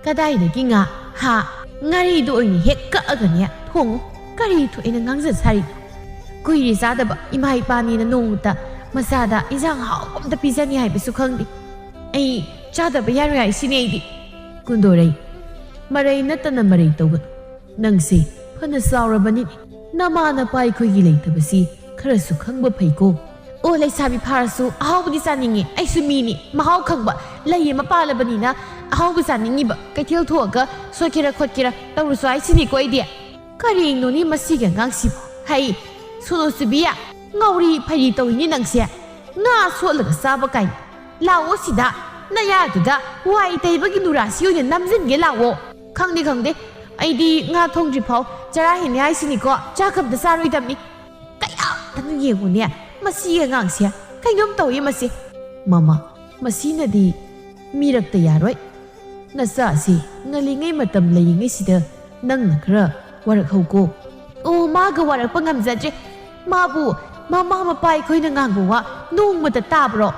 ꯀꯗꯥꯏꯗꯒꯤ ꯉꯥ ꯍꯥ ꯉꯥꯔꯤꯗꯣ ꯑꯣꯏꯅ ꯍꯦꯛ ꯀꯛꯑꯒꯅꯦ ꯊꯣꯡꯉꯨ ꯀꯔꯤ ꯊꯣꯛꯏꯅ ꯉꯥꯡꯖ ꯁꯥꯔꯤꯅꯣ ꯀꯨꯏꯔꯦ ꯆꯥꯗꯕ ꯏꯃꯥ ꯏꯄꯥꯅꯤꯅ ꯅꯣꯡꯃꯇ ꯃꯆꯥꯗ ꯏꯟꯁꯥꯡ ꯍꯥꯎꯕ ꯑꯝꯇ ꯄꯤꯖꯅꯤ ꯍꯥꯏꯕꯁꯨ ꯈꯪꯗꯦ ꯑꯩ ꯆꯥꯗꯕ ꯌꯥꯔꯣꯏ ꯍꯥꯏꯁꯤꯅꯦ ꯑꯩꯗꯤ ꯀꯨꯟꯗꯣꯔꯩ ꯃꯔꯩ ꯅꯠꯇꯅ ꯃꯔꯩ ꯇꯧꯒꯅꯨ ꯅꯪꯁꯦ ꯐꯅ ꯆꯥꯎꯔꯕꯅꯤꯅꯦ ꯅꯃꯥ ꯅꯄꯥ ꯑꯩꯈꯣꯏꯒꯤ ꯂꯩꯇꯕꯁꯤ ꯈꯔꯁꯨ ꯈꯪꯕ ꯐꯩꯀꯣ ꯑꯣ ꯂꯩꯁꯥꯕꯤ ꯐꯥꯔꯁꯨ ꯑꯍꯥꯎꯕꯗꯤ ꯆꯥꯅꯤꯡꯉꯦ ꯑꯩꯁꯨ ꯃꯤꯅꯤ ꯃꯍꯥꯎ ꯈꯪꯕ ꯂꯩ ꯑꯃ ꯄꯥꯜꯂꯕꯅꯤꯅ ꯑꯍꯥꯎꯕ ꯆꯥꯅꯤꯡꯉꯤꯕ ꯀꯩꯊꯦꯜ ꯊꯣꯛꯑꯒ ꯁꯣꯠꯀꯦꯔꯥ ꯈꯣꯠꯀꯦꯔꯥ ꯇꯧꯔꯁꯨ ꯍꯥꯏꯁꯤꯅꯤꯀꯣ ꯑꯩꯗꯤ ꯀꯔꯤꯅꯣꯅꯦ ꯃꯁꯤꯒꯤ ꯑꯉꯥꯡꯁꯤꯕꯨ ꯍꯩ ꯁꯣꯅꯣ ꯆꯨꯕꯤꯌꯥ ꯉꯧꯔꯤ ꯐꯩꯔꯤ ꯇꯧꯏꯅꯦ ꯅꯪꯁꯦ ꯉꯥ ꯁꯣꯠꯂꯒ ꯆꯥꯕ ꯀꯥꯏꯅ ꯂꯥꯛꯑꯣ ꯁꯤꯗ ꯅꯌꯥꯗꯨꯗ ꯋꯥꯏ ꯇꯩꯕꯒꯤ ꯅꯨꯔꯥꯁꯤ ꯑꯣꯏꯅ ꯅꯝꯖꯤꯟꯒꯦ ꯂꯥꯛꯑꯣ ꯈꯪꯗꯦ ꯑꯩꯗꯤ ꯉꯥ ꯊꯣꯡꯗ꯭ꯔꯤ ꯐꯥꯎ ꯆꯔꯥ ꯍꯦꯟꯅꯤ ꯍꯥꯏꯁꯤꯅꯤꯀோ ꯆꯥꯛ ꯑꯝꯇ ꯆꯥꯔꯣꯏꯗꯕꯅꯤ ꯀꯌꯥꯝꯇꯅ ꯌꯦꯡꯉꯨꯅꯦ ꯃꯁꯤꯒꯤ ꯑꯉꯥꯡꯁꯦ ꯀꯩꯅꯣꯝ ꯇꯧꯏ ꯃꯁꯤ ꯃꯃꯥ ꯃꯁꯤꯅꯗꯤ ꯃꯤꯔꯛꯇ ꯌꯥꯔꯣꯏ ꯅꯆꯥꯁꯤ ꯉꯜꯂꯤꯉꯩ ꯃꯇꯝ ꯂꯩꯔꯤꯉꯩꯁꯤꯗ ꯅꯪꯅ ꯈꯔ ꯋꯥꯔꯛꯍꯧꯀꯣ ꯑꯣ ꯃꯥꯒ ꯋꯥꯔꯛꯄ ꯉꯝꯖꯗ꯭ꯔꯦ ꯃꯥꯕꯨ ꯃꯃꯥ ꯃꯄꯥ ꯑꯩꯈꯣꯏꯅ ꯉꯥꯡꯕ ꯋꯥ ꯅꯣꯡꯃꯇ ꯇꯥꯕ꯭ꯔꯣ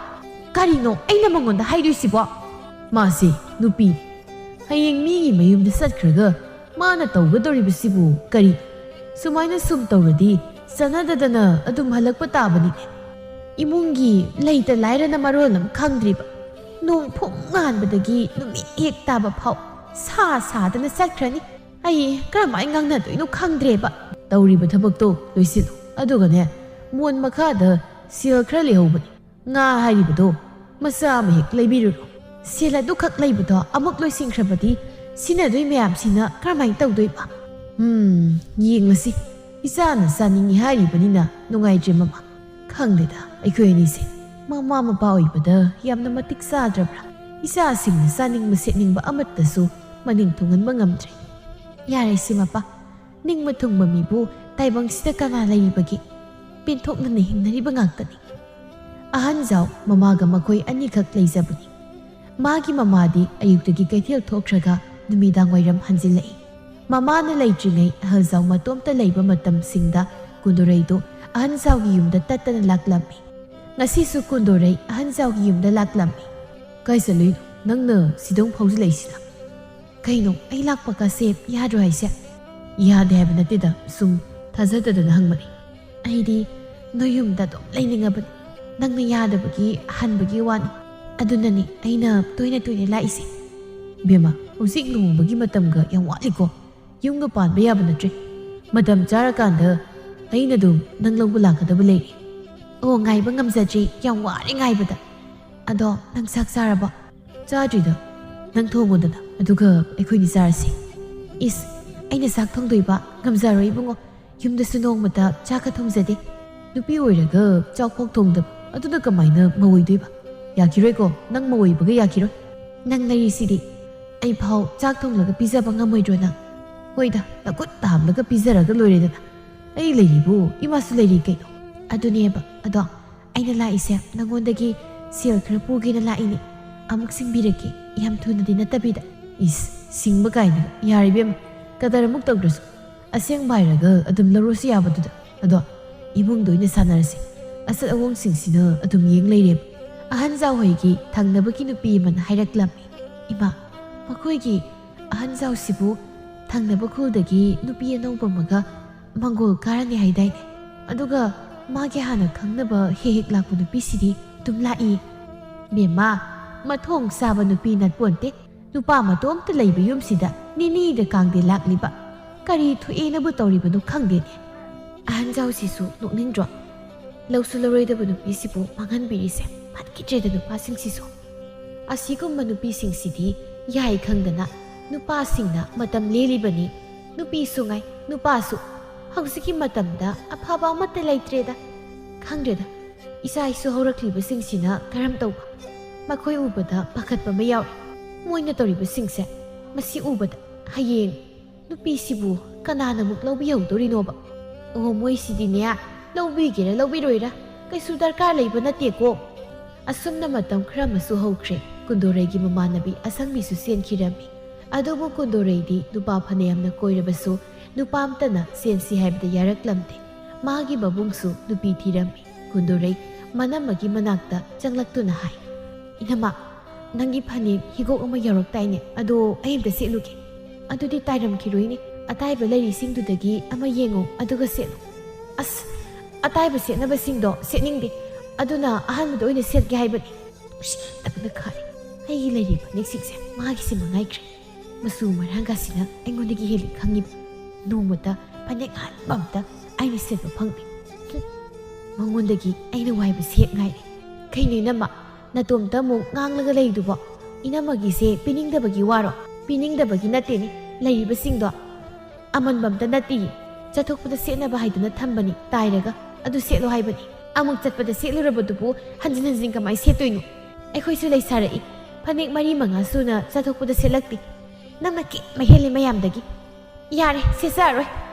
ꯀꯔꯤꯅꯣ ꯑꯩꯅ ꯃꯉꯣꯟꯗ ꯍꯥꯏꯗꯣꯏꯁꯤꯕꯣ ꯃꯥꯁꯤ ꯅꯨꯄꯤ ꯍꯌꯦꯡ ꯃꯤꯒꯤ ꯃꯌꯨꯝꯗ ꯆꯠꯈ꯭ꯔꯒ ꯃꯥꯅ ꯇꯧꯒꯗꯧꯔꯤꯕꯁꯤꯕꯨ ꯀꯔꯤ ꯁꯨꯃꯥꯏꯅ ꯁꯨꯝ ꯇꯧꯔꯗꯤ ꯆꯅꯗꯗꯅ ꯑꯗꯨꯝ ꯍꯜꯂꯛꯄ ꯇꯥꯕꯅꯤꯅꯦ ꯏꯃꯨꯡꯒꯤ ꯂꯩꯇ ꯂꯥꯏꯔꯅ ꯃꯔꯣꯜ ꯑꯃ ꯈꯪꯗ꯭ꯔꯤꯕ ꯅꯣꯡ ꯐꯨꯡ ꯉꯥꯟꯕꯗꯒꯤ ꯅꯨꯃꯤꯠ ꯍꯦꯛ ꯇꯥꯕ ꯐꯥꯎ ꯁꯥꯗꯅ ꯆꯠꯈ꯭ꯔꯅꯤ ꯑꯩ ꯀꯔꯝꯍꯥꯏꯅ ꯉꯥꯡꯅꯗꯣꯏꯅꯣ ꯈꯪꯗ꯭ꯔꯦꯕ ꯇꯧꯔꯤꯕ ꯊꯕꯛꯇꯣ ꯂꯣꯏꯁꯤꯜꯂꯨ ꯑꯗꯨꯒꯅꯦ ꯃꯣꯟ ꯃꯈꯥꯗ ꯁꯦꯜ ꯈꯔ ꯂꯩꯍꯧꯕꯅꯤ ꯉꯥ ꯍꯥꯏꯔꯤꯕꯗꯣ ꯃꯆꯥ ꯑꯃ ꯍꯦꯛ ꯂꯩꯕꯤꯔꯨꯔꯣ ꯁꯦꯜ ꯑꯗꯨꯈꯛ ꯂꯩꯕꯗꯣ ꯑꯃꯨꯛ ꯂꯣꯏꯁꯤꯟꯈ꯭ꯔꯕꯗꯤ ꯁꯤꯟꯅꯗꯣꯏ ꯃꯌꯥꯝꯁꯤꯅ ꯀꯔꯝꯍꯥꯏꯅ ꯇꯧꯗꯣꯏꯕ ꯌꯦꯡꯂꯁꯤ ꯏꯆꯥꯅ ꯆꯥꯅꯤꯡꯉꯤ ꯍꯥꯏꯔꯤꯕꯅꯤꯅ ꯅꯨꯡꯉꯥꯏꯇ꯭ꯔꯦ ꯃꯃꯥ ꯈꯪꯗꯦꯗ ꯑꯩꯈꯣꯏ ꯑꯅꯤꯁꯦ ꯃꯃꯥ ꯃꯄꯥ ꯑꯣꯏꯕꯗ ꯌꯥꯝꯅ ꯃꯇꯤꯛ ꯆꯥꯗ꯭ꯔꯕ꯭ꯔꯥ ꯏꯆꯥꯁꯤꯡꯅ ꯆꯥꯅꯤꯡꯕ ꯁꯦꯠꯅꯤꯡꯕ ꯑꯃꯠꯇꯁꯨ ꯃꯅꯤꯡ ꯊꯨꯡꯍꯟꯕ ꯉꯝꯗ꯭ꯔꯦ ꯌꯥꯔꯦꯁꯤ ꯃꯄꯥ ꯅꯤꯡꯕ ꯊꯨꯡꯕ ꯃꯤꯕꯨ ꯇꯥꯏꯕꯪꯁꯤꯗ ꯀꯅꯥ ꯂꯩꯔꯤꯕꯒꯦ ꯄꯦꯟꯊꯣꯛꯅꯅ ꯍꯤꯡꯅꯔꯤꯕ ꯉꯥꯛꯇꯅꯤ ꯑꯍꯟꯖꯥꯎ ꯃꯃꯥꯒ ꯃꯈꯣꯏ ꯑꯅꯤꯈꯛ ꯂꯩꯖꯕꯅꯤ ꯃꯥꯒꯤ ꯃꯃꯥꯗꯤ ꯑꯌꯨꯛꯇꯒꯤ ꯀꯩꯊꯦꯜ ꯊꯣꯛꯈ꯭ꯔꯒ ꯅꯨꯃꯤꯗꯥꯡ ꯋꯥꯏꯔꯝ ꯍꯟꯖꯤꯜꯂꯛꯏ ꯃꯃꯥꯅ ꯂꯩꯇ꯭ꯔꯤꯉꯩ ꯑꯍꯜꯖꯥꯎ ꯃꯇꯣꯝꯇ ꯂꯩꯕ ꯃꯇꯝꯁꯤꯡꯗ ꯀꯨꯟꯗꯣꯔꯩꯗꯣ ꯑꯍꯟꯖꯥꯎꯒꯤ ꯌꯨꯝꯗ ꯇꯠꯇꯅ ꯂꯥꯛꯂꯝꯃꯤ ꯉꯁꯤꯁꯨ ꯀꯨꯟꯗꯣꯔꯩ ꯑꯍꯟꯖꯥꯎꯒꯤ ꯌꯨꯝꯗ ꯂꯥꯛꯂꯝꯃꯤ ꯀꯥꯏ ꯆꯠꯂꯨꯏꯅꯣ ꯅꯪꯅ ꯁꯤꯗꯧ ꯐꯥꯎꯖꯤꯜꯂꯛꯏꯁꯤꯅ ꯀꯩꯅꯣ ꯑꯩ ꯂꯥꯛꯄꯒꯁꯦ ꯌꯥꯗ꯭ꯔꯣ ꯍꯥꯏꯁꯦ ꯌꯥꯗꯦ ꯍꯥꯏꯕ ꯅꯠꯇꯦꯗ ꯁꯨꯝ ꯊꯥꯖꯗꯗꯅ ꯍꯪꯕꯅꯤ ꯑꯩꯗꯤ ꯅꯣꯏ ꯌꯨꯝꯗ ꯑꯗꯨꯝ ꯂꯩꯅꯤꯡꯉꯕꯅꯤ ꯅꯪꯅ ꯌꯥꯗꯕꯒꯤ ꯍꯟꯕꯒꯤ ꯋꯥꯅꯤ ꯑꯗꯨꯅꯅꯤ ꯑꯩꯅ ꯇꯣꯏꯅ ꯂꯥꯛꯏꯁꯦ ꯕꯦꯃꯥ ꯍꯧꯖꯤꯛ ꯂꯨꯍꯣꯡꯕꯒꯤ ꯃꯇꯝꯒ ꯌꯥꯝ ꯋꯥꯠꯂꯤꯀꯣ ꯌꯨꯝꯒ ꯄꯥꯟꯕ ꯌꯥꯕ ꯅꯠꯇ꯭ꯔꯦ ꯃꯇꯝ ꯆꯥꯔꯀꯥꯟꯗ ꯑꯩꯅ ꯑꯗꯨꯝ ꯅꯪ ꯂꯧꯕ ꯂꯥꯛꯀꯗꯕ ꯂꯩꯔꯤ ꯑꯣ ꯉꯥꯏꯕ ꯉꯝꯖꯗ꯭ꯔꯤ ꯌꯥꯝ ꯋꯥꯔꯦ ꯉꯥꯏꯕꯗ ꯑꯗꯣ ꯅꯪ ꯆꯥꯛ ꯆꯥꯔꯕ ꯆꯥꯗ꯭ꯔꯤꯗ ꯅꯪ ꯊꯣꯡꯉꯣꯗꯅ ꯑꯗꯨꯒ ꯑꯩꯈꯣꯏꯅꯤ ꯆꯥꯔꯁꯤ ꯏꯁ ꯑꯩꯅ ꯆꯥꯛ ꯊꯣꯡꯗꯣꯏꯕ ꯉꯝꯖꯔꯣꯏ ꯏꯕꯨꯡꯉꯣ ꯌꯨꯝꯗꯁꯨ ꯅꯣꯡꯃꯇ ꯆꯥꯛꯀ ꯊꯣꯡꯖꯗꯦ ꯅꯨꯄꯤ ꯑꯣꯏꯔꯒ ꯆꯥꯛꯐꯥꯎ ꯊꯣꯡꯗꯕ ꯑꯗꯨꯅ ꯀꯃꯥꯏꯅ ꯃꯧ ꯑꯣꯏꯗꯣꯏꯕ ꯌꯥꯈꯤꯔꯣꯏꯀꯣ ꯅꯪ ꯃꯧ ꯑꯣꯏꯕꯒ ꯌꯥꯈꯤꯔꯣꯏ ꯅꯪ ꯂꯩꯔꯤꯁꯤꯗꯤ ꯑꯩ ꯐꯥꯎ ꯆꯥꯛ ꯊꯣꯡꯂꯒ ꯄꯤꯖꯕ ꯉꯝꯃꯣꯏꯗ꯭ꯔꯣ ꯅꯪ ꯍꯣꯏꯗ ꯅꯈꯨꯠ ꯇꯥꯝꯂꯒ ꯄꯤꯖꯔꯒ ꯂꯣꯏꯔꯦꯗꯅ ꯑꯩ ꯂꯩꯔꯤꯕꯨ ꯏꯃꯥꯁꯨ ꯂꯩꯔꯤ ꯀꯩꯅꯣ ꯑꯗꯨꯅꯦꯕ ꯑꯗꯣ ꯑꯩꯅ ꯂꯥꯛꯏꯁꯦ ꯅꯪꯉꯣꯟꯗꯒꯤ ꯁꯦꯜ ꯈꯔ ꯄꯨꯒꯦꯅ ꯂꯥꯛꯏꯅꯤ ꯑꯃꯨꯛ ꯁꯤꯡꯕꯤꯔꯛꯀꯦ ꯌꯥꯝ ꯊꯨꯅꯗꯤ ꯅꯠꯇꯕꯤꯗ ꯏꯁ ꯁꯤꯡꯕ ꯀꯥꯏꯅ ꯌꯥꯔꯤꯕꯦꯝ ꯀꯗꯔ ꯑꯃꯨꯛ ꯇꯧꯗ꯭ꯔꯁꯨ ꯑꯁꯦꯡꯕ ꯍꯥꯏꯔꯒ ꯑꯗꯨꯝ ꯂꯧꯔꯁꯨ ꯌꯥꯕꯗꯨꯗ ꯑꯗꯣ ꯏꯃꯨꯡꯗ ꯑꯣꯏꯅ ꯁꯥꯟꯅꯔꯁꯤ ꯑꯆꯠ ꯑꯋꯣꯡꯁꯤꯡꯁꯤꯅ ꯑꯗꯨꯝ ꯌꯦꯡ ꯂꯩꯔꯦꯕ ꯑꯍꯟꯖꯥꯎꯍꯣꯏꯒꯤ ꯊꯪꯅꯕꯒꯤ ꯅꯨꯄꯤ ꯑꯃꯅ ꯍꯥꯏꯔꯛꯂꯝꯃꯤ ꯏꯃꯥ ꯃꯈꯣꯏꯒꯤ ꯑꯍꯟꯖꯥꯎꯁꯤꯕꯨ ꯊꯪꯅꯕ ꯈꯨꯜꯗꯒꯤ ꯅꯨꯄꯤ ꯑꯅꯧꯕ ꯑꯃꯒ ꯃꯪꯒꯣꯜ ꯀꯥꯔꯅꯤ ꯍꯥꯏꯗꯥꯏꯅꯦ ꯑꯗꯨꯒ ꯃꯥꯒꯤ ꯍꯥꯟꯅ ꯈꯪꯅꯕ ꯍꯦꯛ ꯂꯥꯛꯄ ꯅꯨꯄꯤꯁꯤꯗꯤ ꯑꯗꯨꯝ ꯂꯥꯛꯏ ꯕꯦꯝꯃꯥ ꯃꯊꯣꯡ ꯆꯥꯕ ꯅꯨꯄꯤ ꯅꯠꯄꯣꯟꯇꯦ ꯅꯨꯄꯥ ꯃꯇꯣꯝꯇ ꯂꯩꯕ ꯌꯨꯝꯁꯤꯗ ꯅꯤꯅꯤꯗ ꯀꯥꯡꯗꯦ ꯂꯥꯛꯂꯤꯕ ꯀꯔꯤ ꯊꯣꯛꯑꯦꯅꯕꯨ ꯇꯧꯔꯤꯕꯅꯣ ꯈꯪꯗꯦꯅꯦ ꯑꯍꯟꯖꯥꯎꯁꯤꯁꯨ ꯅꯣꯛꯅꯤꯡꯗ꯭ꯔꯣ ꯂꯧꯁꯨ ꯂꯧꯔꯣꯏꯗꯕ ꯅꯨꯄꯤꯁꯤꯕꯨ ꯃꯥꯡꯍꯟꯕꯤꯔꯤꯁꯦ ꯐꯠꯈꯤꯗ꯭ꯔꯦꯗ ꯅꯨꯄꯥꯁꯤꯡꯁꯤꯁꯨ ꯑꯁꯤꯒꯨꯝꯕ ꯅꯨꯄꯤꯁꯤꯡꯁꯤꯗꯤ ꯌꯥꯏ ꯈꯪꯗꯅ ꯅꯨꯄꯥꯁꯤꯡꯅ ꯃꯇꯝ ꯂꯦꯜꯂꯤꯕꯅꯤ ꯅꯨꯄꯤꯁꯨ ꯉꯥꯏ ꯅꯨꯄꯥꯁꯨ ꯍꯧꯖꯤꯛꯀꯤ ꯃꯇꯝꯗ ꯑꯐꯕ ꯑꯃꯠꯇ ꯂꯩꯇ꯭ꯔꯦꯗ ꯈꯪꯗ꯭ꯔꯦꯗ ꯏꯆꯥ ꯏꯁꯨ ꯍꯧꯔꯛꯂꯤꯕꯁꯤꯡꯁꯤꯅ ꯀꯔꯝ ꯇꯧꯕ ꯃꯈꯣꯏ ꯎꯕꯗ ꯄꯥꯈꯠꯄ ꯑꯃ ꯌꯥꯎꯏ ꯃꯣꯏꯅ ꯇꯧꯔꯤꯕꯁꯤꯡꯁꯦ ꯃꯁꯤ ꯎꯕꯗ ꯍꯌꯦꯡ ꯅꯨꯄꯤꯁꯤꯕꯨ ꯀꯅꯥꯅꯃꯨꯛ ꯂꯧꯕꯤꯍꯧꯗꯣꯔꯤꯅꯣꯕ ꯑꯣ ꯃꯣꯏꯁꯤꯗꯤꯅꯦ ꯂꯧꯕꯤꯒꯦꯔꯥ ꯂꯧꯕꯤꯔꯣꯏꯔꯥ ꯀꯩꯁꯨ ꯗꯔꯀꯥꯔ ꯂꯩꯕ ꯅꯠꯇꯦꯀꯣ ꯑꯁꯨꯝꯅ ꯃꯇꯝ ꯈꯔ ꯑꯃꯁꯨ ꯍꯧꯈ꯭ꯔꯦ ꯀꯨꯟꯗꯣꯔꯩꯒꯤ ꯃꯃꯥꯟꯅꯕꯤ ꯑꯁꯪꯕꯤꯁꯨ ꯆꯦꯟꯈꯤꯔꯝꯃꯤ ꯑꯗꯨꯕꯨ ꯀꯨꯟꯗꯣꯔꯩꯗꯤ ꯅꯨꯄꯥ ꯐꯅꯌꯥꯝꯅ ꯀꯣꯏꯔꯕꯁꯨ ꯅꯨꯄꯥ ꯑꯝꯇꯅ ꯆꯦꯟꯁꯤ ꯍꯥꯏꯕꯗ ꯌꯥꯔꯛꯂꯝꯗꯦ ꯃꯥꯒꯤ ꯃꯕꯨꯡꯁꯨ ꯅꯨꯄꯤ ꯊꯤꯔꯝꯃꯤ ꯀꯨꯟꯗꯣꯔꯩ ꯃꯅꯝꯃꯒꯤ ꯃꯅꯥꯛꯇ ꯆꯪꯂꯛꯇꯨꯅ ꯍꯥꯏ, ꯏꯅꯝꯃ, ꯅꯪꯒꯤ ꯐꯅꯦꯛ ꯍꯤꯒꯣꯛ ꯑꯃ ꯌꯥꯎꯔꯛꯇꯥꯏꯅꯦ, ꯑꯗꯣ ꯑꯩ ꯑꯝꯇ ꯁꯦꯠꯂꯨꯒꯦ. ꯑꯗꯨꯗꯤ ꯇꯥꯏꯔꯝꯈꯤꯔꯣꯏꯅꯦ. ꯑꯇꯥꯏꯕ ꯂꯩꯔꯤꯁꯤꯡꯗꯨꯗꯒꯤ ꯑꯃ ꯌꯦꯡꯉꯣ, ꯑꯗꯨꯒ ꯁꯦꯠꯂꯨ. ꯑꯁ, ꯑꯇꯥꯏꯕ ꯁꯦꯠꯅꯕꯁꯤꯡꯗꯣ ꯁꯦꯠꯅꯤꯡꯗꯦ. ꯑꯗꯨꯅ ꯑꯍꯥꯟꯕꯗ ꯑꯣꯏꯅ ꯁꯦꯠꯀꯦ ꯍꯥꯏꯕꯅꯤ. ꯎꯁꯤꯠꯇꯕꯅ ꯈꯥꯏ. ꯑꯩꯒꯤ ꯂꯩꯔꯤꯕ ꯐꯅꯦꯛꯁꯤꯡꯁꯦ ꯃꯥꯒꯤꯁꯤ ꯃꯉꯥꯏꯈ꯭ꯔꯦ. ꯃꯆꯨ ꯃꯔꯥꯡꯒꯁꯤꯅ ꯑꯩꯉꯣꯟꯗꯒꯤ ꯍꯦꯜꯂꯤ ꯈꯪꯉꯤꯕ. ꯅꯣꯡꯃꯇ ꯐꯅꯦꯛ ꯑꯍꯟꯕ ꯑꯝꯇ ꯑꯩꯅ ꯁꯦꯠꯄ ꯐꯪꯗꯦ. ꯃꯉꯣꯟꯗꯒꯤ ꯑꯩꯅ ꯋꯥꯏꯕ ꯁꯦꯠ ꯉꯥꯏꯔꯦ. ꯀꯩꯅꯣ ꯏꯅꯝꯃ, ꯅꯇꯣꯝꯇ ꯑꯃꯨꯛ ꯉꯥꯡꯂꯒ ꯂꯩꯗꯨꯕꯣ? ꯏꯅꯝꯃꯒꯤꯁꯦ ꯄꯤꯅꯤꯡꯗꯕꯒꯤ ꯋꯥꯔꯣ? ꯄꯤꯅꯤꯡꯗꯕꯒꯤ ꯅꯠꯇꯦꯅꯦ. ꯂꯩꯔꯤꯕꯁꯤꯡꯗꯣ ꯑꯃꯟꯕ ꯑꯝꯇ ꯅꯠꯇꯦꯌꯦ. ꯆꯠꯊꯣꯛꯄꯗ ꯁꯦꯠꯅꯕ ꯍꯥꯏꯗꯨꯅ ꯊꯝꯕꯅꯤ ꯇꯥꯏꯔꯒ, ꯑꯗꯨ ꯁꯦꯠꯂꯣ ꯍꯥꯏꯕꯅꯤ. ꯑꯃꯨꯛ ꯆꯠꯄꯗ ꯁꯦꯠꯂꯨꯔꯕꯗꯨꯕꯨ ꯍꯟꯖꯤꯟ ꯍꯟꯖꯤꯟ ꯀꯃꯥꯏꯅ ꯁꯦꯠꯇꯣꯏꯅꯣ? ꯑꯩꯈꯣꯏꯁꯨ ꯂꯩꯁꯥꯔꯛꯏ. ꯐꯅꯦꯛ 4-5 ꯁꯨꯅ ꯆꯠꯊꯣꯛꯄꯗ ꯁꯦꯠꯂꯛꯇꯦ. ꯅꯪꯅ ꯀꯦꯠꯃ ꯍꯦꯜꯂꯤ ꯃꯌꯥꯝꯗꯒꯤ. ꯌꯥꯔꯦ, ꯁꯦꯠꯆꯔꯔꯣꯏ.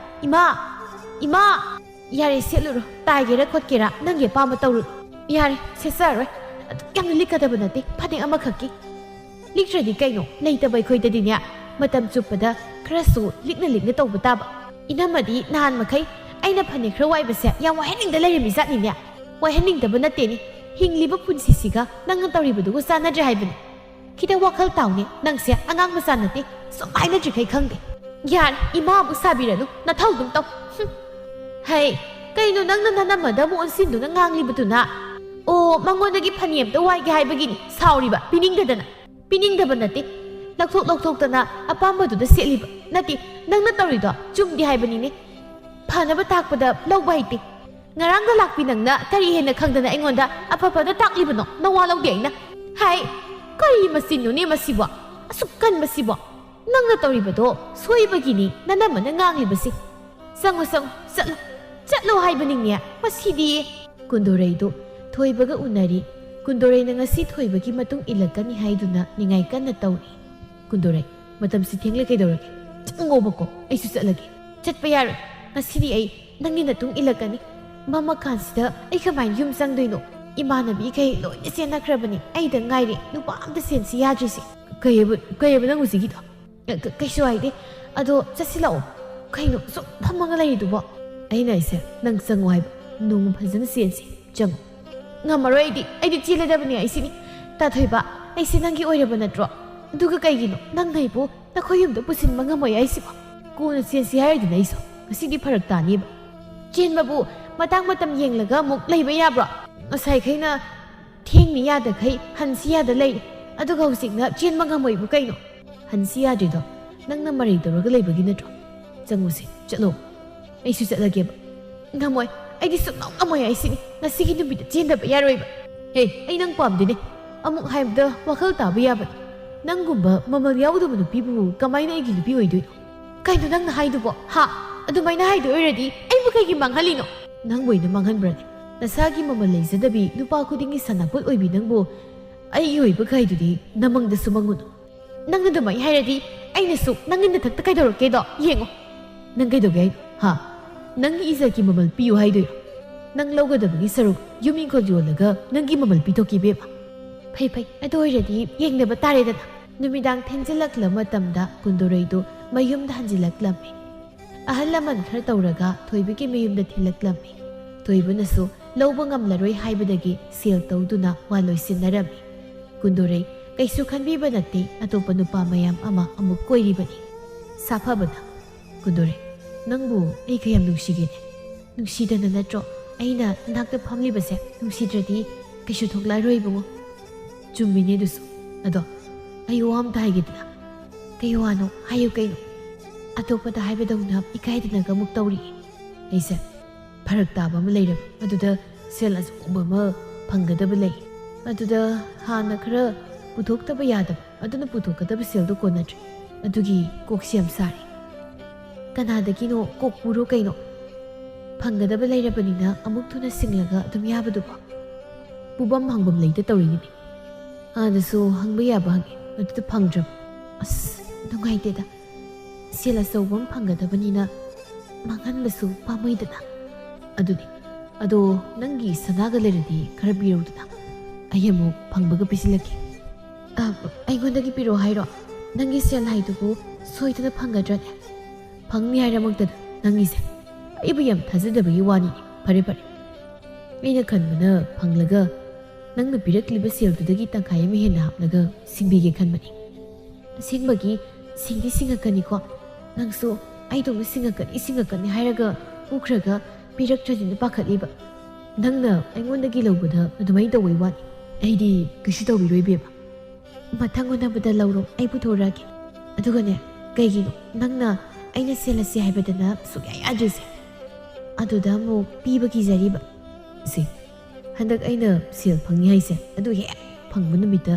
ꯏꯃꯥ, ꯏꯃꯥ, ꯌꯥꯔꯦ ꯁꯦꯠꯂꯨꯔꯣ. ꯇꯥꯏꯒꯦꯔꯥ ꯈꯣꯠꯀꯦꯔꯥ ꯅꯪꯒꯤ ꯑꯄꯥꯝꯕ ꯇꯧꯔꯨꯔꯣ. ꯌꯥꯔꯦ, ꯁꯦꯠꯆꯔꯔꯣꯏ. ꯑꯗꯨꯛ ꯌꯥꯝꯅ ꯂꯤꯛꯀꯗꯕ ꯅꯠꯇꯦ ꯐꯅꯦꯛ ꯑꯃꯈꯛꯀꯤ. ꯂꯤꯛꯇ꯭ꯔꯗꯤ ꯀꯩꯅꯣ? ꯂꯩꯇꯕ ꯑꯩꯈꯣꯏꯗꯗꯤꯅꯦ ꯃꯇꯝ ꯆꯨꯞꯄꯗ ꯈꯔꯁꯨ ꯂꯤꯛꯅ ꯂꯤꯛꯅ ꯇꯧꯕ ꯇꯥꯕ. ꯏꯅꯝꯃꯗꯤ ꯅꯍꯥꯟ ꯃꯈꯩ ꯑꯩꯅ ꯐꯅꯦꯛ ꯈꯔ ꯋꯥꯏꯕꯁꯦ ꯌꯥꯝ ꯋꯥꯏꯍꯟꯅꯤꯡꯗ ꯂꯩꯔꯝꯃꯤ ꯖꯥꯠꯅꯤꯅꯦ. ꯋꯥꯏꯍꯟꯅꯤꯡꯗꯕ ꯅꯠꯇꯦꯅꯦ. ꯍꯤꯡꯂꯤꯕ ꯄꯨꯟꯁꯤꯁꯤꯒ ꯅꯪꯅ ꯇꯧꯔꯤꯕꯗꯨꯒ ꯆꯥꯟꯅꯗ꯭ꯔꯦ ꯍꯥꯏꯕꯅꯤ. ꯈꯤꯇꯪ ꯋꯥꯈꯜ ꯇꯥꯎꯅꯦ. ꯅꯪꯁꯦ ꯑꯉꯥꯡ ꯃꯆꯥ ꯅꯠꯇꯦ. ꯁꯨꯝ ꯍꯥꯏꯅꯗ꯭ꯔꯤꯈꯩ ꯈꯪꯗꯦ. ꯌꯥꯔꯦ, ꯏꯃꯥ ꯑꯃꯨꯛ ꯁꯥꯕꯤꯔꯅꯨ. ꯅꯊꯧ ꯑꯗꯨꯝ ꯇꯧ. ꯍꯩ, ꯀꯩꯅꯣ ꯅꯪꯅ ꯅꯅꯝꯃꯗ ꯑꯃꯨꯛ ꯑꯣꯟꯁꯤꯟꯗꯨꯅ ꯉꯥꯡꯂꯤꯕꯗꯨꯅ? ꯑꯣ, ꯃꯉꯣꯟꯗꯒꯤ ꯐꯅꯦꯛ ꯑꯝꯇ ꯋꯥꯏꯒꯦ ꯍꯥꯏꯕꯒꯤꯅꯤ ꯁꯥꯎꯔꯤꯕ. ꯄꯤꯅꯤꯡꯗꯗꯅ. ꯄꯤꯅꯤꯡꯗꯕ ꯅꯠꯇꯦ. ꯂꯧꯊꯣꯛꯇꯅ ꯑꯄꯥꯝꯕꯗꯨꯗ ꯁꯦꯠꯂꯤꯕ. ꯅꯠꯇꯦ, ꯅꯪꯅ ꯇꯧꯔꯤꯗꯣ ꯆꯨꯝꯗꯦ ꯍꯥꯏꯕꯅꯤꯅꯦ. ꯐꯅꯕ ꯇꯥꯛꯄꯗ ꯂꯧꯕ ꯍꯩꯇꯦ. ꯉꯔꯥꯡꯗ ꯂꯥꯛꯄꯤ ꯅꯪꯅ ꯀꯔꯤ ꯍꯦꯟꯅ ꯈꯪꯗꯅ ꯑꯩꯉꯣꯟꯗ ꯑꯐꯕꯗ ꯇꯥꯛꯂꯤꯕꯅꯣ? ꯅꯋꯥ ꯂꯧꯗꯦ ꯑꯩꯅ. ꯍꯥꯏ, ꯀꯔꯤ ꯃꯆꯤꯟꯅꯣꯅꯦ ꯃꯁꯤꯕꯣ? ꯑꯁꯨꯛ ꯀꯟꯕꯁꯤꯕꯣ? ꯅꯪꯅ ꯇꯧꯔꯤꯕꯗꯣ ꯁꯣꯏꯕꯒꯤꯅꯤ ꯅꯅꯝꯃꯅ ꯉꯥꯡꯂꯤꯕꯁꯤ. ꯆꯪꯉꯣ, ꯆꯠꯂꯣ. ꯆꯠꯂꯣ ꯍꯥꯏꯕꯅꯤꯅꯦ. ꯃꯁꯤꯗꯤ. ꯀꯨꯟꯗꯣꯔꯩꯗꯨ ꯊꯣꯏꯕꯒ ꯎꯅꯔꯤ. ꯀꯨꯟꯗꯣꯔꯩꯅ ꯉꯁꯤ ꯊꯣꯏꯕꯒꯤ ꯃꯇꯨꯡ ꯏꯜꯂꯛꯀꯅꯤ ꯍꯥꯏꯗꯨꯅ ꯅꯤꯡꯉꯥꯏ ꯀꯟꯅ ꯇꯧꯔꯤ. ꯀꯨꯟꯗꯣꯔꯩ, ꯃꯇꯝꯁꯤ ꯊꯦꯡꯂꯦ, ꯀꯩꯗꯧꯔꯒꯦ? ꯆꯪꯉꯣꯕꯀꯣ, ꯑꯩꯁꯨ ꯆꯠꯂꯒꯦ. ꯆꯠꯄ ꯌꯥꯔꯣꯏ. ꯉꯁꯤꯗꯤ ꯑꯩ ꯅꯪꯒꯤ ꯃꯇꯨꯡ ꯏꯜꯂꯛꯀꯅꯤ. ꯃꯝꯃꯀꯥꯟꯁꯤꯗ ꯑꯩ ꯀꯃꯥꯏꯅ ꯌꯨꯝ ꯆꯪꯗꯣꯏꯅꯣ? ꯏꯃꯥꯟꯅꯕꯤꯈꯩ ꯂꯣꯏꯅ ꯆꯦꯟꯅꯈ꯭ꯔꯕꯅꯤ. ꯑꯩꯗ ꯉꯥꯏꯔꯦ ꯅꯨꯄꯥ ꯑꯝꯇ ꯆꯦꯟꯁꯤ ꯌꯥꯗ꯭ꯔꯤꯁꯦ. ꯀꯩꯑꯕ ꯅꯪ ꯍꯧꯖꯤꯛꯀꯤꯗꯣ? ꯀꯩꯁꯨ ꯍꯥꯏꯗꯦ. ꯑꯗꯣ ꯆꯠꯁꯤꯜꯂꯛꯑꯣ. ꯀꯩꯅꯣ ꯁꯨꯝ ꯐꯝꯃꯒ ꯂꯩꯔꯤꯗꯨꯕꯣ? ꯑꯩꯅ ꯑꯩꯁꯦ ꯅꯪ ꯆꯪꯉꯣ ꯍꯥꯏꯕ. ꯅꯣꯡꯃ ꯐꯖꯅ ꯆꯦꯟꯁꯤ. ꯆꯪꯉꯣ. ꯉꯝꯃꯔꯣꯏ ꯑꯩꯗꯤ ꯆꯦꯜꯂꯗꯕꯅꯤ ꯑꯩꯁꯤꯅꯤ. ꯇꯥꯊꯣꯏꯕ, ꯑꯩꯁꯦ ꯅꯪꯒꯤ ꯑꯣꯏꯔꯕ ꯅꯠꯇ꯭ꯔꯣ? ꯑꯗꯨꯒ ꯀꯩꯒꯤꯅꯣ ꯅꯪꯅ ꯑꯩꯕꯨ ꯅꯈꯣꯏ ꯌꯨꯝꯗ ꯄꯨꯁꯤꯟꯕ ꯉꯝꯃꯣꯏ ꯍꯥꯏꯁꯤꯕꯣ? ꯀꯣꯟꯅ ꯆꯦꯟꯁꯤ ꯍꯥꯏꯔꯤꯗꯨꯅ ꯑꯩꯁꯨ. ꯉꯁꯤꯗꯤ ꯐꯔꯛ ꯇꯥꯅꯤꯕ. ꯆꯦꯟꯕꯕꯨ ꯃꯇꯥꯡ ꯃꯇꯝ ꯌꯦꯡꯂꯒ ꯑꯃꯨꯛ ꯂꯩꯕ ꯌꯥꯕ꯭ꯔꯣ? ꯉꯁꯥꯏꯈꯩꯅ ꯊꯦꯡꯅꯤ ꯌꯥꯗꯈꯩ ꯍꯟꯁꯤ ꯌꯥꯗ ꯂꯩꯔꯦ. ꯑꯗꯨꯒ ꯍꯧꯖꯤꯛꯅ ꯆꯦꯟꯕ ꯉꯝꯃꯣꯏꯕꯨ ꯀꯩꯅꯣ? ꯍꯟꯁꯤ ꯌꯥꯗ꯭ꯔꯤꯗꯣ ꯅꯪꯅ ꯃꯔꯩ ꯇꯧꯔꯒ ꯂꯩꯕꯒꯤ ꯅꯠꯇ꯭ꯔꯣ? ꯆꯪꯉꯨꯁꯦ, ꯆꯠꯂꯣ. ꯑꯩꯁꯨ ꯆꯠꯂꯒꯦꯕ. ꯉꯝꯃꯣꯏ. ꯑꯩꯗꯤ ꯁꯨꯡꯉꯝ ꯉꯝꯃꯣꯏ ꯍꯥꯏꯁꯤꯅꯤ. ꯉꯁꯤꯒꯤ ꯅꯨꯃꯤꯠꯇ ꯆꯦꯟꯗꯕ ꯌꯥꯔꯣꯏꯕ. ꯍꯦ, ꯑꯩ ꯅꯪ ꯄꯥꯝꯗꯦꯅꯦ. ꯑꯃꯨꯛ ꯍꯥꯏꯕꯗ ꯋꯥꯈꯜ ꯇꯥꯕ ꯌꯥꯕꯅꯤ. ꯅꯪꯒꯨꯝꯕ ꯃꯃꯜ ꯌꯥꯎꯗꯕ ꯅꯨꯄꯤꯕꯨ ꯀꯃꯥꯏꯅ ꯑꯩꯒꯤ ꯅꯨꯄꯤ ꯑꯣꯏꯗꯣꯏꯅꯣ? ꯀꯩꯅꯣ ꯅꯪꯅ ꯍꯥꯏꯗꯨꯕꯣ? ꯍꯥ? ꯑꯗꯨꯃꯥꯏꯅ ꯍꯥꯏꯗꯣꯏ ꯑꯣꯏꯔꯗꯤ ꯑꯩꯕꯨ ꯀꯩꯒꯤ ꯃꯥꯡꯍꯜꯂꯤꯅꯣ? ꯅꯪꯕꯨ ꯑꯣꯏꯅ ꯃꯥꯡꯍꯟꯕ꯭ꯔꯅꯦ? ꯅꯁꯥꯒꯤ ꯃꯃꯜ ꯂꯩꯖꯗꯕꯤ ꯅꯨꯄꯥ ꯈꯨꯗꯤꯡꯒꯤ ꯁꯥꯟꯅꯄꯣꯠ ꯑꯣꯏꯕꯤ ꯅꯪꯕꯨ ꯑꯩꯒꯤ ꯑꯣꯏꯕꯈꯩꯗꯨꯗꯤ ꯅꯃꯪꯗꯁꯨ ꯃꯪꯉꯨꯅꯨ. ꯅꯪꯅ ꯑꯗꯨꯃꯥꯏꯅ ꯍꯥꯏꯔꯗꯤ ꯑꯩꯅꯁꯨ ꯅꯪꯒꯤ ꯅꯊꯛꯇ ꯀꯩꯗꯧꯔꯛꯀꯦꯗꯣ ꯌꯦꯡꯉꯣ. ꯅꯪ ꯀꯩꯗꯧꯒꯦ ꯍꯥꯏꯅꯣ? ꯍꯥ? ꯅꯪꯒꯤ ꯏꯖꯠꯀꯤ ꯃꯃꯜ ꯄꯤꯌꯨ ꯍꯥꯏꯗꯣꯏꯔꯣ? ꯅꯪ ꯂꯧꯒꯗꯕꯒꯤ ꯁꯔꯨꯛ ꯌꯨꯝ ꯏꯪꯈꯣꯜ ꯌꯣꯜꯂꯒ ꯅꯪꯒꯤ ꯃꯃꯜ ꯄꯤꯊꯣꯛꯈꯤꯕꯦꯕ. ꯐꯩ. ꯑꯗꯨ ꯑꯣꯏꯔꯗꯤ ꯌꯦꯡꯅꯕ ꯇꯥꯔꯦꯗꯅ. ꯅꯨꯃꯤꯗꯥꯡ ꯊꯦꯡꯖꯤꯜꯂꯛꯂꯕ ꯃꯇꯝꯗ ꯀꯨꯟꯗꯣꯔꯩꯗꯨ ꯃꯌꯨꯝꯗ ꯍꯟꯖꯤꯜꯂꯛꯂꯝꯃꯤ. ꯑꯍꯜ ꯂꯃꯟ ꯈꯔ ꯇꯧꯔꯒ ꯊꯣꯏꯕꯒꯤ ꯃꯌꯨꯝꯗ ꯊꯤꯜꯂꯛꯂꯝꯃꯤ. ꯊꯣꯏꯕꯅꯁꯨ ꯂꯧꯕ ꯉꯝꯂꯔꯣꯏ ꯍꯥꯏꯕꯗꯒꯤ ꯁꯦꯜ ꯇꯧꯗꯨꯅ ꯋꯥ ꯂꯣꯏꯁꯤꯟꯅꯔꯝꯃꯤ. ꯀꯨꯟꯗꯣꯔꯩ ꯀꯩꯁꯨ ꯈꯟꯕꯤꯕ ꯅꯠꯇꯦ. ꯑꯇꯣꯞꯄ ꯅꯨꯄꯥ ꯃꯌꯥꯝ ꯑꯃ ꯑꯃꯨꯛ ꯀꯣꯏꯔꯤꯕꯅꯤ. ꯁꯥꯐꯕꯅ, ꯀꯨꯟꯗꯣꯔꯩ, ꯅꯪꯕꯨ ꯑꯩ ꯀꯌꯥꯝ ꯅꯨꯡꯁꯤꯒꯦꯅꯦ? ꯅꯨꯡꯁꯤꯗꯅ ꯅꯠꯇ꯭ꯔꯣ ꯑꯩꯅ ꯅꯅꯥꯛꯇ ꯐꯝꯂꯤꯕꯁꯦ? ꯅꯨꯡꯁꯤꯗ꯭ꯔꯗꯤ ꯀꯩꯁꯨ ꯊꯣꯛꯂꯛꯑꯔꯣꯏ ꯏꯕꯨꯡꯉꯣ. ꯆꯨꯝꯃꯤꯅꯦ ꯑꯗꯨꯁꯨ. ꯑꯗꯣ ꯑꯩ ꯋꯥ ꯑꯝꯇ ꯍꯥꯏꯒꯦꯗꯅ. ꯀꯩ ꯋꯥꯅꯣ? ꯍꯥꯏꯌꯨ ꯀꯩꯅꯣ. ꯑꯇꯣꯞꯄꯗ ꯍꯥꯏꯕꯗꯧꯅ ꯏꯀꯥꯏꯗꯅꯒ ꯑꯃꯨꯛ ꯇꯧꯔꯤꯌꯦ. ꯑꯩꯁꯦ ꯐꯔꯛ ꯇꯥꯕ ꯑꯃ ꯂꯩꯔꯕ. ꯑꯗꯨꯗ ꯁꯦꯜ ꯑꯆꯧꯕ ꯑꯃ ꯐꯪꯒꯗꯕ ꯂꯩ. ꯑꯗꯨꯗ ꯍꯥꯟꯅ ꯈꯔ ꯄꯨꯊꯣꯛꯇꯕ ꯌꯥꯗꯕ. ꯑꯗꯨꯅ ꯄꯨꯊꯣꯛꯀꯗꯕ ꯁꯦꯜꯗꯣ ꯀꯣꯟꯅꯗ꯭ꯔꯦ. ꯑꯗꯨꯒꯤ ꯀꯣꯛꯁꯤ ꯌꯥꯝ ꯁꯥꯔꯤ. ꯀꯅꯥꯗꯒꯤꯅꯣ? ꯀꯣꯛ ꯄꯨꯔꯣ ꯀꯩꯅꯣ. ꯐꯪꯒꯗꯕ ꯂꯩꯔꯕꯅꯤꯅ ꯑꯃꯨꯛ ꯊꯨꯅ ꯁꯤꯡꯂꯒ ꯑꯗꯨꯝ ꯌꯥꯕꯗꯨꯕꯣ. ꯄꯨꯐꯝ ꯍꯪꯐꯝ ꯂꯩꯇ ꯇꯧꯔꯤꯅꯤꯅꯦ. ꯍꯥꯟꯅꯁꯨ ꯍꯪꯕ ꯌꯥꯕ ꯍꯪꯉꯦ, ꯑꯗꯨꯗ ꯐꯪꯗ꯭ꯔꯕ. ꯑꯁ, ꯅꯨꯡꯉꯥꯏꯇꯦꯗ. ꯁꯦꯜ ꯑꯆꯧꯕ ꯑꯃ ꯐꯪꯒꯗꯕꯅꯤ나 ꯃꯥꯡꯍꯟꯕꯁꯨ ꯄꯥꯝꯃꯣꯏꯗꯅ. ꯑꯗꯨꯅꯤ. ꯑꯗꯣ ꯅꯪꯒꯤ ꯁꯅꯥꯒ ꯂꯩꯔꯗꯤ ꯈꯔ ꯄꯤꯔꯧꯗꯅ. ꯑꯩ ꯑꯃꯨꯛ ꯐꯪꯕꯒ ꯄꯤꯁꯤꯜꯂꯛꯀꯦ. ꯑꯩꯉꯣꯟꯗꯒꯤ ꯄꯤꯔꯣ ꯍꯥꯏꯔꯣ? ꯅꯪꯒꯤ ꯁꯦꯜ ꯍꯥꯏꯗꯨꯕꯨ ꯁꯣꯏꯗꯅ ꯐꯪꯒꯗ꯭ꯔꯅꯦ? ꯐꯪꯅꯤ ꯍꯥꯏꯔꯃꯛꯇꯗ ꯅꯪꯒꯤꯁꯦ ꯑꯩꯕꯨ ꯌꯥꯝ ꯊꯥꯖꯗꯕꯒꯤ ꯋꯥꯅꯤꯅꯦ. ꯐꯔꯦ. ꯑꯩꯅ ꯈꯟꯕꯅ ꯐꯪꯂꯒ ꯅꯪꯅ ꯄꯤꯔꯛꯂꯤꯕ ꯁꯦꯜꯗꯨꯗꯒꯤ ꯇꯪꯈꯥꯏ ꯑꯃ ꯍꯦꯟꯅ ꯍꯥꯞꯂꯒ ꯁꯤꯡꯕꯤꯒꯦ ꯈꯟꯕꯅꯤ. ꯑꯁꯦꯡꯕꯒꯤ ꯁꯤꯡꯗꯤ ꯁꯤꯡꯉꯛꯀꯅꯤꯀꯣ. ꯅꯪꯁꯨ ꯑꯩꯗꯧꯅ ꯁꯤꯡꯉꯛꯀꯅꯤ ꯍꯥꯏꯔꯒ ꯄꯨꯈ꯭ꯔꯒ ꯄꯤꯔꯛꯇ꯭ꯔꯗꯤꯅ ꯄꯥꯈꯠꯂꯤꯕ. ꯅꯪꯅ ꯑꯩꯉꯣꯟꯗꯒꯤ ꯂꯧꯕꯗ ꯑꯗꯨꯃꯥꯏꯅ ꯇꯧꯕꯩ ꯋꯥꯅꯤ. ꯑꯩꯗꯤ ꯀꯩꯁꯨ ꯇꯧꯕꯤꯔꯣꯏ ꯕꯦꯝꯃ. ꯃꯊꯪ ꯎꯅꯕꯗ ꯂꯧꯔꯣ, ꯑꯩ ꯄꯨꯊꯣꯔꯛꯑꯒꯦ. ꯑꯗꯨꯒꯅꯦ, ꯀꯩꯒꯤꯅꯣ ꯅꯪꯅ ꯑꯩꯅ ꯁꯦꯜꯂꯁꯤ ꯍꯥꯏꯕꯗꯅ ꯁꯨꯛꯌꯥ ꯌꯥꯗ꯭ꯔꯤꯁꯦ? ꯑꯗꯨꯗ ꯑꯃꯨꯛ ꯄꯤꯕ ꯀꯤꯖꯔꯤꯕ. ꯍꯟꯗꯛ ꯑꯩꯅ ꯁꯦꯜ ꯐꯪꯉꯤ ꯍꯥꯏꯁꯦ, ꯑꯗꯨ ꯍꯦꯛ ꯐꯪꯕ ꯅꯨꯃꯤꯠꯇ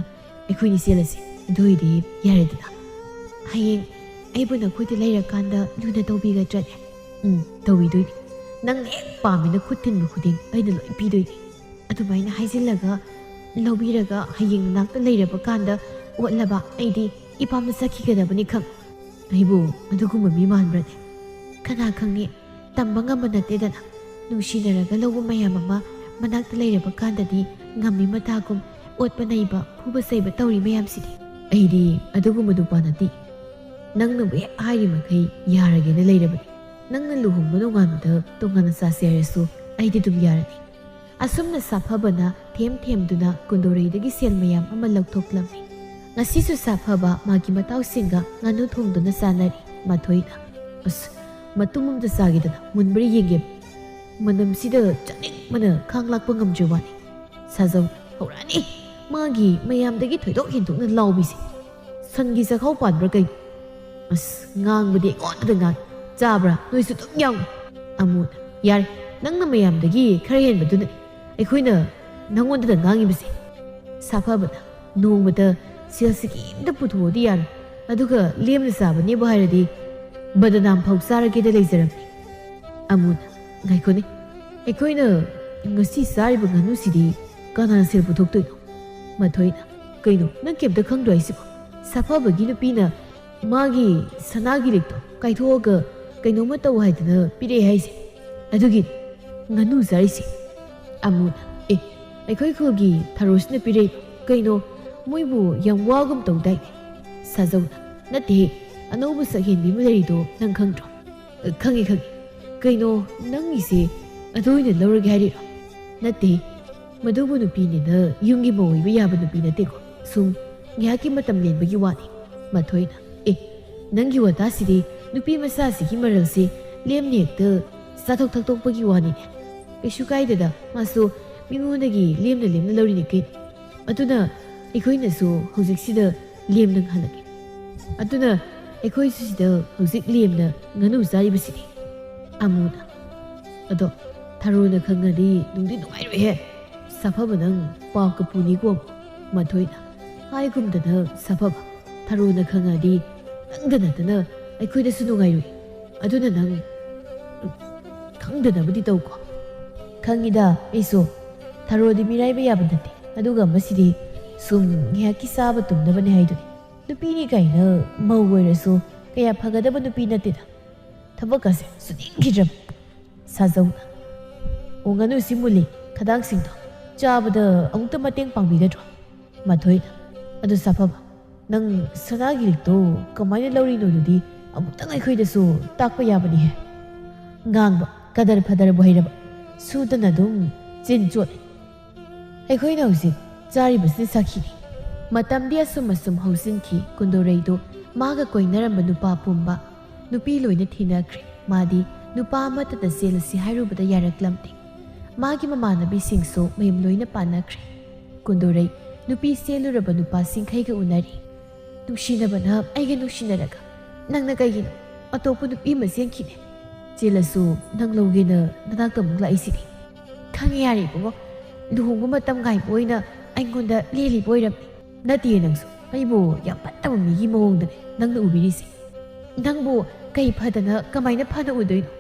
ꯑꯩꯈꯣꯏꯅꯤ ꯆꯦꯜꯂꯁꯤ. ꯑꯗꯨ ꯑꯣꯏꯗꯤ ꯌꯥꯔꯦꯗꯅ. ꯍꯌꯦꯡ ꯑꯩꯕꯨ ꯅꯈꯣꯏꯗ ꯂꯩꯔꯀꯥꯟꯗ ꯂꯨꯅ ꯇꯧꯕꯤꯒꯗ꯭ꯔꯅꯦ? ꯇꯧꯕꯤꯗꯣꯏꯅꯤ. ꯅꯪꯅ ꯍꯦꯛ ꯄꯥꯝꯃꯤꯅ ꯈꯨꯠ ꯊꯤꯟꯕ ꯈꯨꯗꯤꯡ ꯑꯩꯅ ꯂꯣꯏ ꯄꯤꯗꯣꯏꯅꯤ. ꯑꯗꯨꯃꯥꯏꯅ ꯍꯥꯏꯖꯤꯜꯂꯒ ꯂꯧꯕꯤꯔꯒ ꯍꯌꯦꯡ ꯅꯅꯥꯛꯇ ꯂꯩꯔꯕ ꯀꯥꯟꯗ ꯑꯣꯠꯂꯕ ꯑꯩꯗꯤ ꯏꯄꯥꯝꯗ ꯆꯠꯈꯤꯒꯗꯕꯅꯤ ꯈꯪ. ꯑꯩꯕꯨ ꯑꯗꯨꯒꯨꯝꯕ ꯃꯤ ꯃꯥꯟꯕ꯭ꯔꯅꯦ? ꯀꯅꯥ ꯈꯪꯉꯤ, ꯇꯝꯕ ꯉꯝꯕ ꯅꯠꯇꯦꯗꯅ. ꯅꯨꯡꯁꯤꯅꯔꯒ ꯂꯧꯕ ꯃꯌꯥꯝ ꯑꯃ ꯃꯅꯥꯛꯇ ꯂꯩꯔꯕ ꯀꯥꯟꯗꯗꯤ ꯉꯝꯃꯤ ꯃꯇꯥꯒꯨꯝ ꯑꯣꯠꯄ ꯅꯩꯕ ꯐꯨꯕ ꯆꯩꯕ ꯇꯧꯔꯤ ꯃꯌꯥꯝꯁꯤꯗꯤ. ꯑꯩꯗꯤ ꯑꯗꯨꯒꯨꯝꯕ ꯅꯨꯄꯥ ꯅꯠꯇꯦ. ꯅꯪꯅꯕꯨ ꯍꯦꯛ ꯍꯥꯏꯔꯤ ꯃꯈꯩ ꯌꯥꯔꯒꯦꯅ ꯂꯩꯔꯕꯅꯤ. ꯅꯪꯅ ꯂꯨꯍꯣꯡꯕ ꯅꯣꯡꯉꯥꯟꯕꯗ ꯇꯣꯉꯥꯟꯅ ꯆꯥꯁꯤ ꯍꯥꯏꯔꯁꯨ ꯑꯩꯗꯤ ꯑꯗꯨꯝ ꯌꯥꯔꯅꯤ. ꯑꯁꯨꯝꯅ ꯁꯥꯐꯕꯅ ꯊꯦꯝꯗꯨꯅ ꯀꯨꯟꯗꯣꯔꯩꯗꯒꯤ ꯁꯦꯜ ꯃꯌꯥꯝ ꯑꯃ ꯂꯧꯊꯣꯛꯂꯝꯃꯤ. ꯉꯁꯤꯁꯨ ꯁꯥꯐꯕ ꯃꯥꯒꯤ ꯃꯇꯥꯎꯁꯤꯡꯒ ꯉꯥꯅꯨ ꯊꯣꯡꯗꯨꯅ ꯆꯥꯅꯔꯤ. ꯃꯊꯣꯏꯅ, ꯃꯇꯨꯝ ꯑꯃꯇ ꯆꯥꯒꯦꯗꯅ, ꯃꯨꯟꯕ꯭ꯔꯥ ꯌꯦꯡꯒꯦ. ꯃꯅꯝꯁꯤꯗ ꯆꯥꯅꯤꯡꯕꯅ ꯈꯥꯡ ꯂꯥꯛꯄ ꯉꯝꯗ꯭ꯔ ꯋꯥꯅꯤ. ꯁꯥꯖꯧ, ꯍꯧꯔꯛꯑꯅꯤ ꯃꯥꯒꯤ ꯃꯌꯥꯝꯗꯒꯤ ꯊꯣꯏꯗꯣꯛ ꯍꯦꯟꯗꯣꯛꯅ ꯂꯥꯎꯕꯤꯁꯦ. ꯁꯟꯒꯤ ꯆꯈꯥꯎ ꯄꯥꯟꯕ꯭ꯔꯥ ꯀꯩꯅꯣ? ꯉꯥꯡꯕꯗꯤ ꯑꯩꯉꯣꯟꯗ ꯉꯥꯡ. ꯆꯥꯕ꯭ꯔꯥ ꯅꯣꯏꯁꯨ ꯑꯗꯨꯝ ꯌꯥꯎꯅꯤ. ꯑꯃꯨꯅ, ꯌꯥꯔꯦ, ꯅꯪꯅ ꯃꯌꯥꯝꯗꯒꯤ ꯈꯔ ꯍꯦꯟꯕꯗꯨꯅꯅꯤ ꯑꯩꯈꯣꯏꯅ ꯅꯪꯉꯣꯟꯗꯗ ꯉꯥꯡꯉꯤꯕꯁꯦ. ꯁꯥꯐꯕꯅ, ꯅꯣꯡꯃꯗ ꯁꯦꯜꯁꯤ ꯀꯩꯝꯇ ꯄꯨꯊꯣꯛꯑꯗꯤ ꯌꯥꯔꯦ. ꯑꯗꯨꯒ ꯂꯦꯝꯅ ꯆꯥꯕꯅꯦꯕꯨ ꯍꯥꯏꯔꯗꯤ ꯕꯗꯅꯥꯝ ꯐꯥꯎ ꯆꯥꯔꯒꯦꯗ ꯂꯩꯖꯔꯝꯅꯤ. ꯑꯃꯨꯅ, ꯉꯥꯏꯈꯣꯅꯦ, ꯑꯩꯈꯣꯏꯅ ꯉꯁꯤ ꯆꯥꯔꯤꯕ ꯉꯥꯅꯨꯁꯤꯗꯤ ꯀꯅꯥꯅ ꯁꯦꯜ ꯄꯨꯊꯣꯛꯇꯣꯏꯅꯣ? ꯃꯊꯣꯏꯅ, ꯀꯩꯅꯣ ꯅꯪ ꯀꯩꯝꯇ ꯈꯪꯗ꯭ꯔꯣ ꯍꯥꯏꯁꯤꯕꯣ? ꯁꯥꯐꯕꯒꯤ ꯅꯨꯄꯤꯅ ꯃꯥꯒꯤ ꯁꯅꯥꯒꯤ ꯂꯤꯛꯇꯣ ꯀꯥꯏꯊꯣꯛꯑꯒ ꯀꯩꯅꯣꯝꯃ ꯇꯧ ꯍꯥꯏꯗꯅ ꯄꯤꯔꯛꯑꯦ ꯍꯥꯏꯁꯦ. ꯑꯗꯨꯒꯤ ꯉꯥꯅꯨ ꯆꯥꯔꯤꯁꯦ. ꯑꯃꯨꯅ, ꯑꯩꯈꯣই ꯈꯨꯜꯒꯤ ꯊꯔꯣꯁꯤꯅ ꯄꯤꯔꯛꯏꯕ. ꯀꯩꯅꯣ ꯃꯣꯏꯕꯨ ꯌꯥꯝ ꯋꯥꯒꯨꯝ ꯇꯧꯗꯥꯏꯅꯦ. ꯁꯥꯖꯧꯅ, ꯅꯠꯇꯦꯍꯦ, ꯑꯅꯧꯕ ꯁꯛꯍꯦꯟꯕꯤ ꯑꯃ ꯂꯩꯔꯤꯗꯣ ꯅꯪ ꯈꯪꯗ꯭ꯔꯣ? ꯈꯪꯉꯤ. ꯀꯩꯅꯣ ꯅꯪꯒꯤꯁꯦ ꯑꯗꯨ ꯑꯣꯏꯅ ꯂꯧꯔꯒꯦ ꯍꯥꯏꯔꯤꯔꯣ? ꯅꯠꯇꯦ, ꯃꯗꯨꯕꯨ ꯅꯨꯄꯤꯅꯤꯅ ꯌꯨꯝꯒꯤ ꯃꯧ ꯑꯣꯏꯕ ꯌꯥꯕ ꯅꯨꯄꯤ ꯅꯠꯇꯦꯀꯣ. ꯁꯨꯝ ꯉꯥꯏꯍꯥꯛꯀꯤ ꯃꯇꯝ ꯂꯦꯟꯕꯒꯤ ꯋꯥꯅꯤ. ꯃꯊꯣꯏꯅ, ꯅꯪꯒꯤ ꯋꯥꯇꯥꯁꯤꯗꯤ ꯅꯨꯄꯤ ꯃꯆꯥꯁꯤꯒꯤ ꯃꯔꯜꯁꯤ ꯂꯦꯝꯅ ꯍꯦꯛꯇ ꯆꯥꯊꯣꯛ ꯊꯛꯇꯣꯛꯄꯒꯤ ꯋꯥꯅꯤꯅꯦ. ꯀꯩꯁꯨ ꯀꯥꯏꯗꯦꯗ, ꯃꯥꯁꯨ ꯃꯤꯉꯣꯟꯗꯒꯤ ꯂꯦꯝꯅ ꯂꯧꯔꯤꯅꯤ ꯀꯩꯅꯣ. ꯑꯗꯨꯅ ꯑꯩꯈꯣꯏꯅꯁꯨ ꯍꯧꯖꯤꯛꯁꯤꯗ ꯂꯦꯝꯅ ꯍꯜꯂꯒꯦ. ꯑꯗꯨꯅ ꯑꯩꯈꯣꯏꯁꯨ ꯁꯤꯗ ꯍꯧꯖꯤꯛ ꯂꯦꯝꯅ ꯉꯥꯅꯨ ꯆꯥꯔꯤꯕꯁꯤꯅꯤ. ꯑꯃꯨꯅ, ꯑꯗꯣ ꯊꯔꯣꯅ ꯈꯪꯉꯗꯤ ꯅꯨꯡꯗꯤ ꯅꯨꯡꯉꯥꯏꯔꯣꯏꯍꯦ. ꯁꯥꯐꯕ ꯅꯪ ꯄꯥꯞꯀ ꯄꯨꯅꯤꯀꯣ. ꯃꯊꯣꯏꯅ, ꯍꯥꯏꯒꯨꯝꯗꯅ ꯁꯥꯐꯕ, ꯊꯔꯣꯅ ꯈꯪꯉꯗꯤ ꯅꯪꯗ ꯅꯠꯇꯅ ꯑꯩꯈꯣꯏꯗꯁꯨ ꯅꯨꯡꯉꯥꯏꯔꯣꯏ. ꯑꯗꯨꯅ ꯅꯪ ꯈꯪꯗꯅꯕꯗꯤ ꯇꯧꯀꯣ. ꯈꯪꯉꯤꯗ ꯑꯩꯁꯨ. ꯊꯔꯣꯗꯤ ꯃꯤꯔꯥꯏꯕ ꯌꯥꯕ ꯅꯠꯇꯦ. ꯑꯗꯨꯒ ꯃꯁꯤꯗꯤ ꯁꯨꯝ ꯉꯥꯏꯍꯥꯛꯀꯤ ꯆꯥꯕ ꯇꯨꯝꯅꯕꯅꯦ ꯍꯥꯏꯗꯨꯅꯤ. ꯅꯨꯄꯤꯅꯤ ꯀꯥꯏꯅ ꯃꯧ ꯑꯣꯏꯔꯁꯨ ꯀꯌꯥ ꯐꯒꯗꯕ ꯅꯨꯄꯤ ꯅꯠꯇꯦꯗ. ꯊꯕꯛꯀꯁꯦ ꯁꯨꯅꯤꯡꯈꯤꯗ꯭ꯔꯕ. ꯁꯥꯖꯧꯅ, ꯉꯥꯅꯨꯁꯤ ꯃꯨꯜꯂꯤ, ꯈꯗꯥꯡꯁꯤꯡꯗꯣ ꯆꯥꯕꯗ ꯑꯃꯨꯛꯇ ꯃꯇꯦꯡ ꯄꯥꯡꯕꯤꯒꯗ꯭ꯔꯣ? ꯃꯊꯣꯏꯅ, ꯑꯗꯨ ꯁꯥꯐꯕ, ꯅꯪ ꯁꯅꯥꯒꯤ ꯂꯤꯛꯇꯣ ꯀꯃꯥꯏꯅ ꯂꯧꯔꯤꯅꯣꯗꯨꯗꯤ ꯑꯃꯨꯛꯇꯪ ꯑꯩꯈꯣꯏꯗꯁꯨ ꯇꯥꯛꯄ ꯌꯥꯕꯅꯤꯍꯦ. ꯉꯥꯡꯕ ꯀꯗꯔ ꯐꯗꯔꯕꯨ ꯍꯩꯔꯕ. ꯁꯨꯗꯅ ꯑꯗꯨꯝ ꯆꯤꯟ ꯆꯣꯠꯂꯤ. ꯑꯩꯈꯣꯏꯅ ꯍꯧꯖꯤꯛ ꯆꯥꯔꯤꯕꯁꯤ ꯁꯥꯈꯤꯅꯤ. ꯃꯇꯝꯗꯤ ꯑꯁꯨꯝ ꯍꯧꯖꯤꯟꯈꯤ. ꯀꯨꯟꯗꯣꯔꯩꯗꯣ ꯃꯥꯒ ꯀꯣꯏꯅꯔꯝꯕ ꯅꯨꯄꯥ ꯄꯨꯝꯕ ꯅꯨꯄꯤ ꯂꯣꯏꯅ ꯊꯤꯅꯈ꯭ꯔꯦ. ꯃꯥꯗꯤ ꯅꯨꯄꯥ ꯑꯃꯠꯇꯗ ꯆꯦꯜꯂꯁꯤ ꯍꯥꯏꯔꯨꯕꯗ ꯌꯥꯔꯛꯂꯝꯗꯦ. ꯃꯥꯒꯤ ꯃꯃꯥꯟꯅꯕꯤꯁꯤꯡꯁꯨ ꯃꯌꯨꯝ ꯂꯣꯏꯅ ꯄꯥꯟꯅꯈ꯭ꯔꯦ. ꯀꯨꯟꯗꯣꯔꯩ ꯅꯨꯄꯤ ꯆꯦꯜꯂꯨꯔꯕ ꯅꯨꯄꯥꯁꯤꯡꯈꯩꯒ ꯎꯅꯔꯤ. ꯅꯨꯡꯁꯤꯅꯕꯅ ꯑꯩꯒ ꯅꯨꯡꯁꯤꯅꯔꯒ ꯅꯪꯅ ꯀꯩꯒꯤꯅꯣ ꯑꯇꯣꯞꯄ ꯅꯨꯄꯤ ꯑꯃ ꯆꯦꯟꯈꯤꯅꯦ? ꯆꯦꯜꯂꯁꯨ ꯅꯪ ꯂꯧꯒꯦꯅ ꯅꯅꯥꯛꯇ ꯑꯃꯨꯛ ꯂꯥꯛꯏꯁꯤꯗꯤ. ꯈꯪꯉꯦ, ꯌꯥꯔꯦ ꯏꯕꯨꯡꯉꯣ. ꯂꯨꯍꯣꯡꯕ ꯃꯇꯝ ꯉꯥꯏꯕ ꯑꯣꯏꯅ ꯑꯩꯉꯣꯟꯗ ꯂꯦꯜꯂꯤꯕ ꯑꯣꯏꯔꯝꯅꯤ. ꯅꯠꯇꯦ, ꯅꯪꯁꯨ ꯑꯩꯕꯨ ꯌꯥꯝ ꯐꯠꯇꯕ ꯃꯤꯒꯤ ꯃꯑꯣꯡꯗꯅꯦ ꯅꯪꯅ ꯎꯕꯤꯔꯤꯁꯦ. ꯅꯪꯕꯨ ꯀꯩ ꯐꯗꯅ ꯀꯃꯥꯏꯅ ꯐꯅ ꯎꯗꯣꯏꯅꯣ?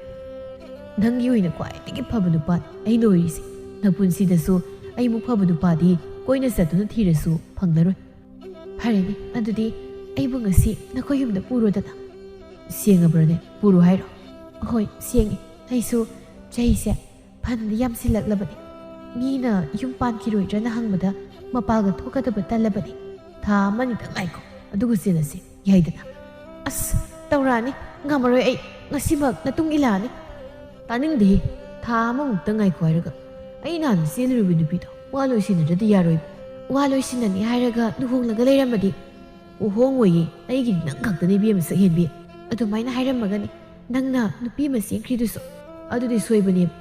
ꯅꯪꯒꯤ ꯑꯣꯏꯅ ꯈ꯭ꯋꯥꯏꯗꯒꯤ ꯐꯕ ꯅꯨꯄꯥꯅꯤ ꯑꯩꯅ ꯑꯣꯏꯔꯤꯁꯦ. ꯅꯄꯨꯟꯁꯤꯗꯁꯨ ꯑꯩꯃꯨꯛ ꯐꯕ ꯅꯨꯄꯥꯗꯤ ꯀꯣꯏꯅ ꯆꯠꯇꯨꯅ ꯊꯤꯔꯁꯨ ꯐꯪꯂꯔꯣꯏ. ꯐꯔꯦꯅꯦ, ꯑꯗꯨꯗꯤ ꯑꯩꯕꯨ ꯉꯁꯤ ꯅꯈꯣꯏ ꯌꯨꯝꯗ ꯄꯨꯔꯣꯗꯅ. ꯁꯦꯡꯉꯕ꯭ꯔꯅꯦ? ꯄꯨꯔꯣ ꯍꯥꯏꯔꯣ? ꯍꯣꯏ, ꯁꯦꯡꯉꯦ. ꯑꯩꯁꯨ ꯆꯍꯤꯁꯦ ꯐꯅꯗꯤ ꯌꯥꯝꯁꯤꯜꯂꯛꯂꯕꯅꯤ. ꯃꯤꯅ ꯌꯨꯝ ꯄꯥꯟꯈꯤꯔꯣꯏꯗ꯭ꯔꯅ ꯍꯪꯕꯗ ꯃꯄꯥꯜꯒ ꯊꯣꯛꯀꯗꯕ ꯇꯜꯂꯕꯅꯤ. ꯊꯥ ꯑꯃꯅꯤꯇꯪ ꯉꯥꯏꯈꯣ, ꯑꯗꯨꯒ ꯆꯦꯜꯂꯁꯤ ꯌꯥꯏꯗꯅ. ꯇꯧꯔꯛꯑꯅꯤ. ꯉꯝꯃꯔꯣꯏ ꯑꯩ. ꯉꯁꯤꯃꯛ ꯅꯇꯨꯡ ꯏꯜꯂꯛꯑꯅꯤ. ꯇꯥꯅꯤꯡꯗꯦ. ꯊꯥ ꯑꯃꯃꯨꯛꯇ ꯉꯥꯏꯈꯣ ꯍꯥꯏꯔꯒ ꯑꯩ ꯅꯍꯥꯟ ꯆꯦꯜꯂꯨꯔꯤꯕ ꯅꯨꯄꯤꯗꯣ ꯋꯥ ꯂꯣꯏꯁꯤꯟꯅꯗ꯭ꯔꯗꯤ ꯌꯥꯔꯣꯏ ꯋꯥ ꯂꯣꯏꯁꯤꯟꯅꯅꯤ ꯍꯥꯏꯔꯒ ꯂꯨꯍꯣꯡꯂꯒ ꯂꯩꯔꯝꯃꯗꯤ ꯍꯣꯡꯉꯣꯏꯌꯦ ꯑꯩꯒꯤꯗꯤ ꯅꯪ ꯈꯛꯇꯅꯤ ꯏꯕꯦꯝꯃ ꯁꯛ ꯍꯦꯟꯕꯤ ꯑꯗꯨꯃꯥꯏꯅ ꯍꯥꯏꯔꯝꯃꯒꯅꯤ ꯅꯪꯅ ꯅꯨꯄꯤ ꯑꯃ ꯆꯦꯟꯈ꯭ꯔꯤꯗꯨꯁꯨ ꯑꯗꯨꯗꯤ ꯁꯣꯏꯕꯅꯦꯕ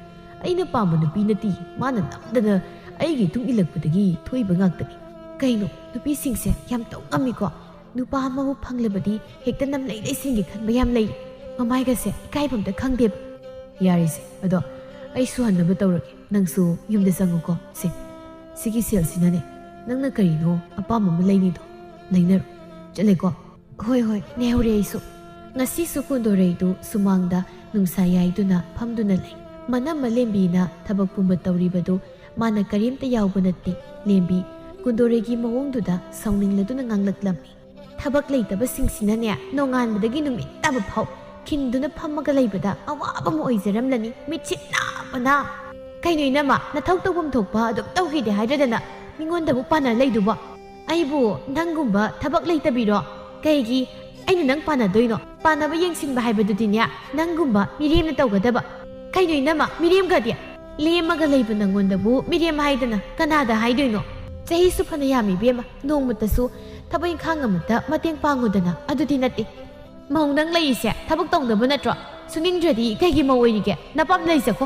ꯑꯩꯅ ꯄꯥꯝꯕ ꯅꯨꯄꯤ ꯅꯠꯇꯦ ꯃꯥꯅ ꯅꯝꯗꯅ ꯑꯩꯒꯤ ꯏꯇꯨꯡ ꯏꯜꯂꯛꯄꯗꯒꯤ ꯊꯣꯛꯏꯕ ꯉꯥꯛꯇꯅꯤ ꯀꯩꯅꯣ ꯅꯨꯄꯤꯁꯤꯡꯁꯦ ꯌꯥꯝ ꯇꯧ ꯉꯝꯃꯤꯀꯣ ꯅꯨꯄꯥ ꯑꯃꯕꯨ ꯐꯪꯂꯕꯗꯤ ꯍꯦꯛꯇ ꯅꯝꯂꯩ ꯂꯩꯁꯤꯟꯒꯦ ꯈꯟꯕ ꯌꯥꯝ ꯂꯩ ꯃꯃꯥꯏꯒꯁꯦ ꯏꯀꯥꯏꯐꯝꯇ ꯈꯪꯗꯦꯕ ꯌꯥꯔꯤꯁꯦ ꯑꯗꯣ ꯑꯩꯁꯨ ꯍꯟꯅꯕ ꯇꯧꯔꯒꯦ ꯅꯪꯁꯨ ꯌꯨꯝꯗ ꯆꯪꯉꯨꯀꯣ ꯁꯤꯒꯤ ꯁꯦꯜꯁꯤꯅꯅꯦ ꯅꯪꯅ ꯀꯔꯤꯅꯣ ꯑꯄꯥꯝꯕ ꯑꯃ ꯂꯩꯅꯤꯗꯣ ꯂꯩꯅꯔꯣ ꯆꯠꯂꯦꯀꯣ ꯍꯣꯏ ꯅꯦꯍꯧꯔꯦ ꯑꯩꯁꯨ ꯉꯁꯤꯁꯨ ꯀꯨꯟꯗꯣꯔꯩꯗꯨ ꯁꯨꯃꯥꯡꯗ ꯅꯨꯡꯁꯥ ꯌꯥꯏꯗꯨꯅ ꯐꯝꯗꯨꯅ ꯂꯩ ꯃꯅꯝ ꯂꯦꯝꯕꯤꯅ ꯊꯕꯛ ꯄꯨꯝꯕ ꯇꯧꯔꯤꯕꯗꯨ ꯃꯥꯅ ꯀꯔꯤꯝꯇ ꯌꯥꯎꯕ ꯅꯠꯇꯦ ꯂꯦꯝꯕꯤ ꯀꯨꯟꯗꯣꯔꯩꯒꯤ ꯃꯑꯣꯡꯗꯨꯗ ꯁꯥꯎꯅꯤꯡꯂꯗꯨꯅ ꯉꯥꯡꯂꯛꯂꯝꯃꯤ ꯊꯕꯛ ꯂꯩꯇꯕꯁꯤꯡꯁꯤꯅꯅꯦ ꯅꯣꯡꯉꯥꯟꯕꯗꯒꯤ ꯅꯨꯃꯤꯠ ꯇꯥꯕ ꯐꯥꯎ ꯈꯤꯟꯗꯨꯅ ꯐꯝꯃꯒ ꯂꯩꯕꯗ ꯑꯋꯥꯕ ꯑꯃ ꯑꯣꯏꯖꯔꯝꯂꯅꯤ ꯃꯤꯠꯁꯤꯠ ꯅꯥꯕꯅ ꯀꯩꯅꯣ ꯏꯅꯝꯃ ꯅꯊꯧ ꯇꯧꯐꯝ ꯊꯣꯛꯄ ꯑꯗꯨꯝ ꯇꯧꯈꯤꯗꯦ ꯍꯥꯏꯗ꯭ꯔꯗꯅ ꯃꯤꯉꯣꯟꯗꯕꯨ ꯄꯥꯟꯅ ꯂꯩꯗꯨꯕꯣ ꯑꯩꯕꯨ ꯅꯪꯒꯨꯝꯕ ꯊꯕꯛ ꯂꯩꯇꯕꯤꯔꯣ ꯀꯩꯒꯤ ꯑꯩꯅ ꯅꯪ ꯄꯥꯟꯅꯗꯣꯏꯅꯣ ꯄꯥꯟꯅꯕ ꯌꯦꯡꯁꯤꯟꯕ ꯍꯥꯏꯕꯗꯨꯗꯤꯅꯦ ꯅꯪꯒꯨꯝꯕ ꯃꯤꯔꯦꯝꯅ ꯇꯧꯒꯗꯕ ꯀꯩꯅꯣ 이놈아 미리엄가디야 ꯂꯦꯝꯃꯒ ꯂꯩꯕ ꯅꯪꯉꯣꯟꯗꯕꯨ ꯃꯤꯔꯦꯝ ꯍꯥꯏꯗꯅ ꯀꯅꯥꯗ ꯍꯥꯏꯗꯣꯏꯅꯣ ꯆꯍꯤꯁꯨ ꯐꯅ ꯌꯥꯝꯃꯤ ꯏꯕꯦꯝꯃ ꯅꯣꯡꯃꯇꯁꯨ ꯊꯕꯛ ꯏꯪꯈꯥꯡ ꯑꯃꯠꯇ ꯃꯇꯦꯡ ꯄꯥꯡꯉꯨꯗꯅ ꯑꯗꯨꯗꯤ ꯅꯠꯇꯦ ꯃꯧ ꯅꯪ ꯂꯩꯔꯤꯁꯦ ꯊꯕꯛ ꯇꯧꯅꯕ ꯅꯠꯇ꯭ꯔꯣ ꯁꯨꯅꯤꯡꯗ꯭ꯔꯗꯤ ꯀꯩꯒꯤ ꯃꯧ ꯑꯣꯏꯔꯤꯒꯦ ꯅꯄꯥꯝ ꯂꯩꯖꯈꯣ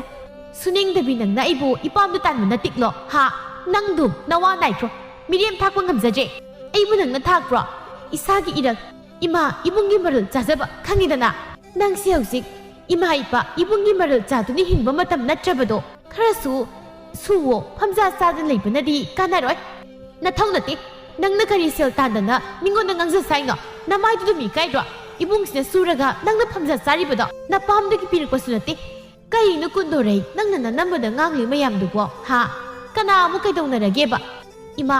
ꯁꯨꯅꯤꯡꯗꯕꯤ ꯅꯪꯅ ꯑꯩꯕꯨ ꯏꯄꯥꯝꯗ ꯇꯥꯟꯕ ꯅꯠꯇꯤꯛꯂꯣ ꯍꯥ ꯅꯪꯗꯨ ꯅꯋꯥ ꯅꯥꯏꯈ꯭ꯔꯣ ꯃꯤꯔꯦꯝ ꯊꯥꯛꯄ ꯉꯝꯖꯗ꯭ꯔꯦ ꯑꯩꯕꯨ ꯅꯪꯅ ꯊꯥꯛꯄ꯭ꯔꯣ ꯏꯁꯥꯒꯤ ꯏꯔꯛ ꯏꯃꯥ ꯏꯕꯨꯡꯒꯤ ꯃꯔꯜ ꯆꯥꯖꯕ ꯈꯪꯉꯤꯗꯅ ꯅꯪꯁꯤ ꯍꯧꯖꯤꯛ ꯏꯃꯥ ꯏꯄꯥ ꯏꯕꯨꯡꯒꯤ ꯃꯔꯜ ꯆꯥꯗꯨꯅ ꯍꯤꯡꯕ ꯃꯇꯝ ꯅꯠꯇ꯭ꯔꯕꯗꯣ ꯈꯔꯁꯨ ꯁꯨꯋꯣ ꯐꯝꯖꯥ ꯆꯥꯗꯅ ꯂꯩꯕꯅꯗꯤ ꯀꯥꯟꯅꯔꯣꯏ ꯅꯊꯧ ꯅꯠꯇꯦ ꯅꯪꯅ ꯀꯔꯤ ꯁꯦꯜ ꯇꯥꯟꯗꯅ ꯃꯤꯉꯣꯟꯗ ꯉꯥꯡꯖ ꯁꯥꯏꯅꯣ ꯅꯃꯥꯏꯗꯨꯗ ꯃꯤ ꯀꯥꯏꯗ꯭ꯔꯣ ꯏꯕꯨꯡꯁꯤꯅ ꯁꯨꯔꯒ ꯅꯪꯅ ꯐꯝꯖꯥ ꯆꯥꯔꯤꯕꯗꯣ ꯅꯄꯥꯝꯗꯒꯤ ꯄꯤꯔꯛꯄꯁꯨ ꯅꯠꯇꯦ ꯀꯩꯅꯣ ꯀꯨꯟꯗꯣꯔꯩ ꯅꯪꯅ ꯅꯅꯝꯕꯗ ꯉꯥꯡꯂꯤ ꯃꯌꯥꯝꯗꯨꯕꯣ ꯍꯥ ꯀꯅꯥ ꯑꯃꯨꯛ ꯀꯩꯗꯧꯅꯔꯒꯦꯕ ꯏꯃꯥ